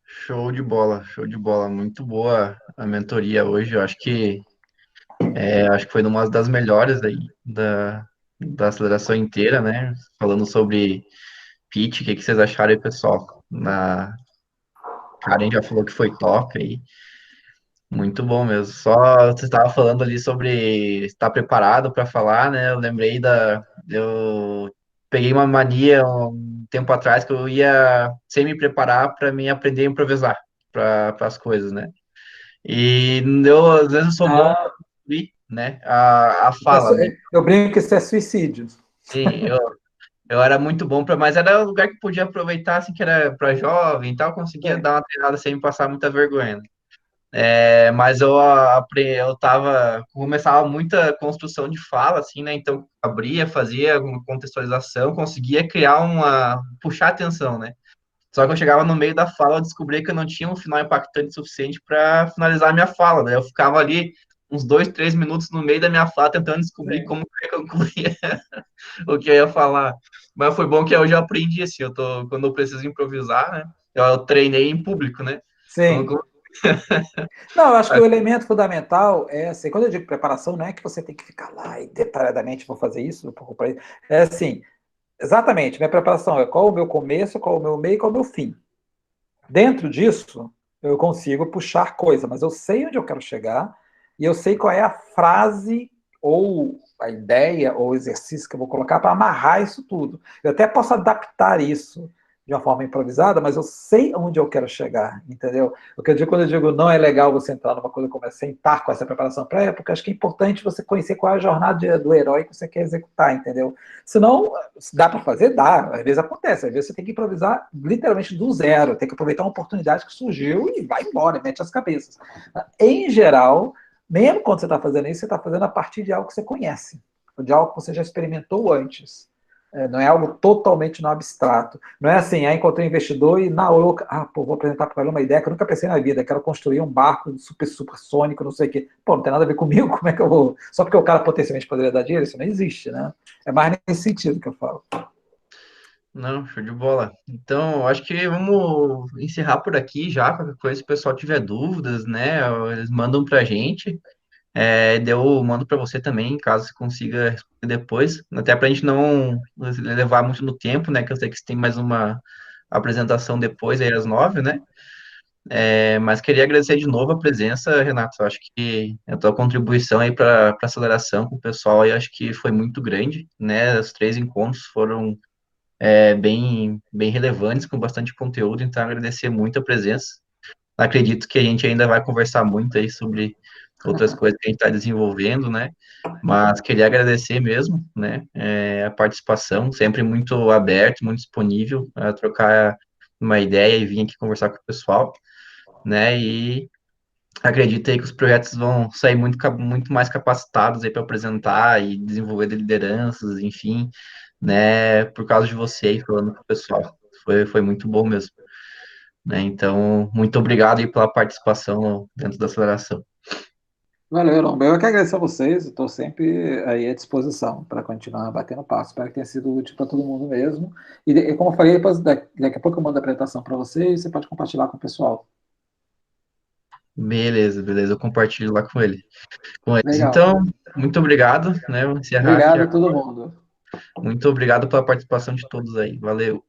Show de bola, show de bola. Muito boa a mentoria hoje. Eu acho que foi uma das melhores aí da aceleração inteira, né? Falando sobre pitch, o que vocês acharam aí, pessoal? Karen já falou que foi top aí. Muito bom mesmo. Só você estava falando ali sobre estar preparado para falar, né? Eu lembrei eu peguei uma mania um tempo atrás que eu ia sem me preparar para me aprender a improvisar para as coisas, né? E eu, às vezes eu sou bom Ah, né? A fala, né? eu brinco que isso é suicídio. Sim, eu era muito bom para, mas era um lugar que podia aproveitar, assim, que era para jovem e tal, conseguia É. dar uma treinada sem me passar muita vergonha, né? Mas eu tava, começava muita construção de fala, assim, né? Então, abria, fazia uma contextualização, conseguia puxar atenção, né? Só que eu chegava no meio da fala, eu descobri que eu não tinha um final impactante suficiente para finalizar a minha fala, né? Eu ficava ali uns 2, 3 minutos no meio da minha fala, tentando descobrir Sim. como que eu concluía o que eu ia falar. Mas foi bom que hoje eu aprendi, assim, quando eu preciso improvisar, né? Eu treinei em público, né? Então, Sim. Não, eu acho que o elemento fundamental é assim, quando eu digo preparação, não é que você tem que ficar lá e detalhadamente vou fazer isso, vou comprar isso. É assim, exatamente, minha preparação é qual o meu começo, qual o meu meio, qual o meu fim. Dentro disso, eu consigo puxar coisa, mas eu sei onde eu quero chegar e eu sei qual é a frase ou a ideia ou o exercício que eu vou colocar para amarrar isso tudo. Eu até posso adaptar isso de uma forma improvisada, mas eu sei onde eu quero chegar, entendeu? O que eu digo quando eu digo não é legal você entrar numa coisa como essa, sentar com essa preparação prévia, porque acho que é importante você conhecer qual é a jornada do herói que você quer executar, entendeu? Senão, dá para fazer? Dá. Às vezes acontece. Às vezes você tem que improvisar literalmente do zero. Tem que aproveitar uma oportunidade que surgiu e vai embora, mete as cabeças. Em geral, mesmo quando você está fazendo isso, você está fazendo a partir de algo que você conhece, de algo que você já experimentou antes. Não é algo totalmente no abstrato. Não é assim, aí encontrei um investidor e na louca, pô, vou apresentar para ele uma ideia que eu nunca pensei na vida, quero construir um barco supersônico, não sei o quê. Pô, não tem nada a ver comigo, como é que eu vou? Só porque o cara potencialmente poderia dar dinheiro, isso não existe, né? É mais nesse sentido que eu falo. não, show de bola. Então, eu acho que vamos encerrar por aqui já. Qualquer coisa, se o pessoal tiver dúvidas, né, eles mandam pra gente. Eu mando para você também, caso você consiga responder depois. Até para a gente não levar muito no tempo, né, que eu sei que você tem mais uma apresentação depois, aí às 9, né? Mas queria agradecer de novo a presença, Renato. Eu acho que a tua contribuição aí para a aceleração com o pessoal, eu acho que foi muito grande, né? Os 3 encontros foram bem relevantes, com bastante conteúdo, então agradecer muito a presença. Acredito que a gente ainda vai conversar muito aí sobre outras coisas que a gente está desenvolvendo, né? Mas queria agradecer mesmo, né? A participação, sempre muito aberto, muito disponível a trocar uma ideia e vir aqui conversar com o pessoal, né? E acredito aí que os projetos vão sair muito mais capacitados aí para apresentar e desenvolver lideranças, enfim, né? Por causa de você aí falando com o pessoal. Foi muito bom mesmo, né? Então, muito obrigado aí pela participação dentro da aceleração. Valeu, Irão. Eu que agradeço a vocês, estou sempre aí à disposição para continuar batendo passo. Espero que tenha sido útil para todo mundo mesmo. E como eu falei, depois, daqui a pouco eu mando a apresentação para vocês e você pode compartilhar com o pessoal. Beleza, beleza, eu compartilho lá com eles. Legal. Então, muito obrigado, né? Vou encerrar aqui. Obrigado a todo mundo. Muito obrigado pela participação de todos aí. Valeu.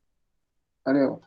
Valeu.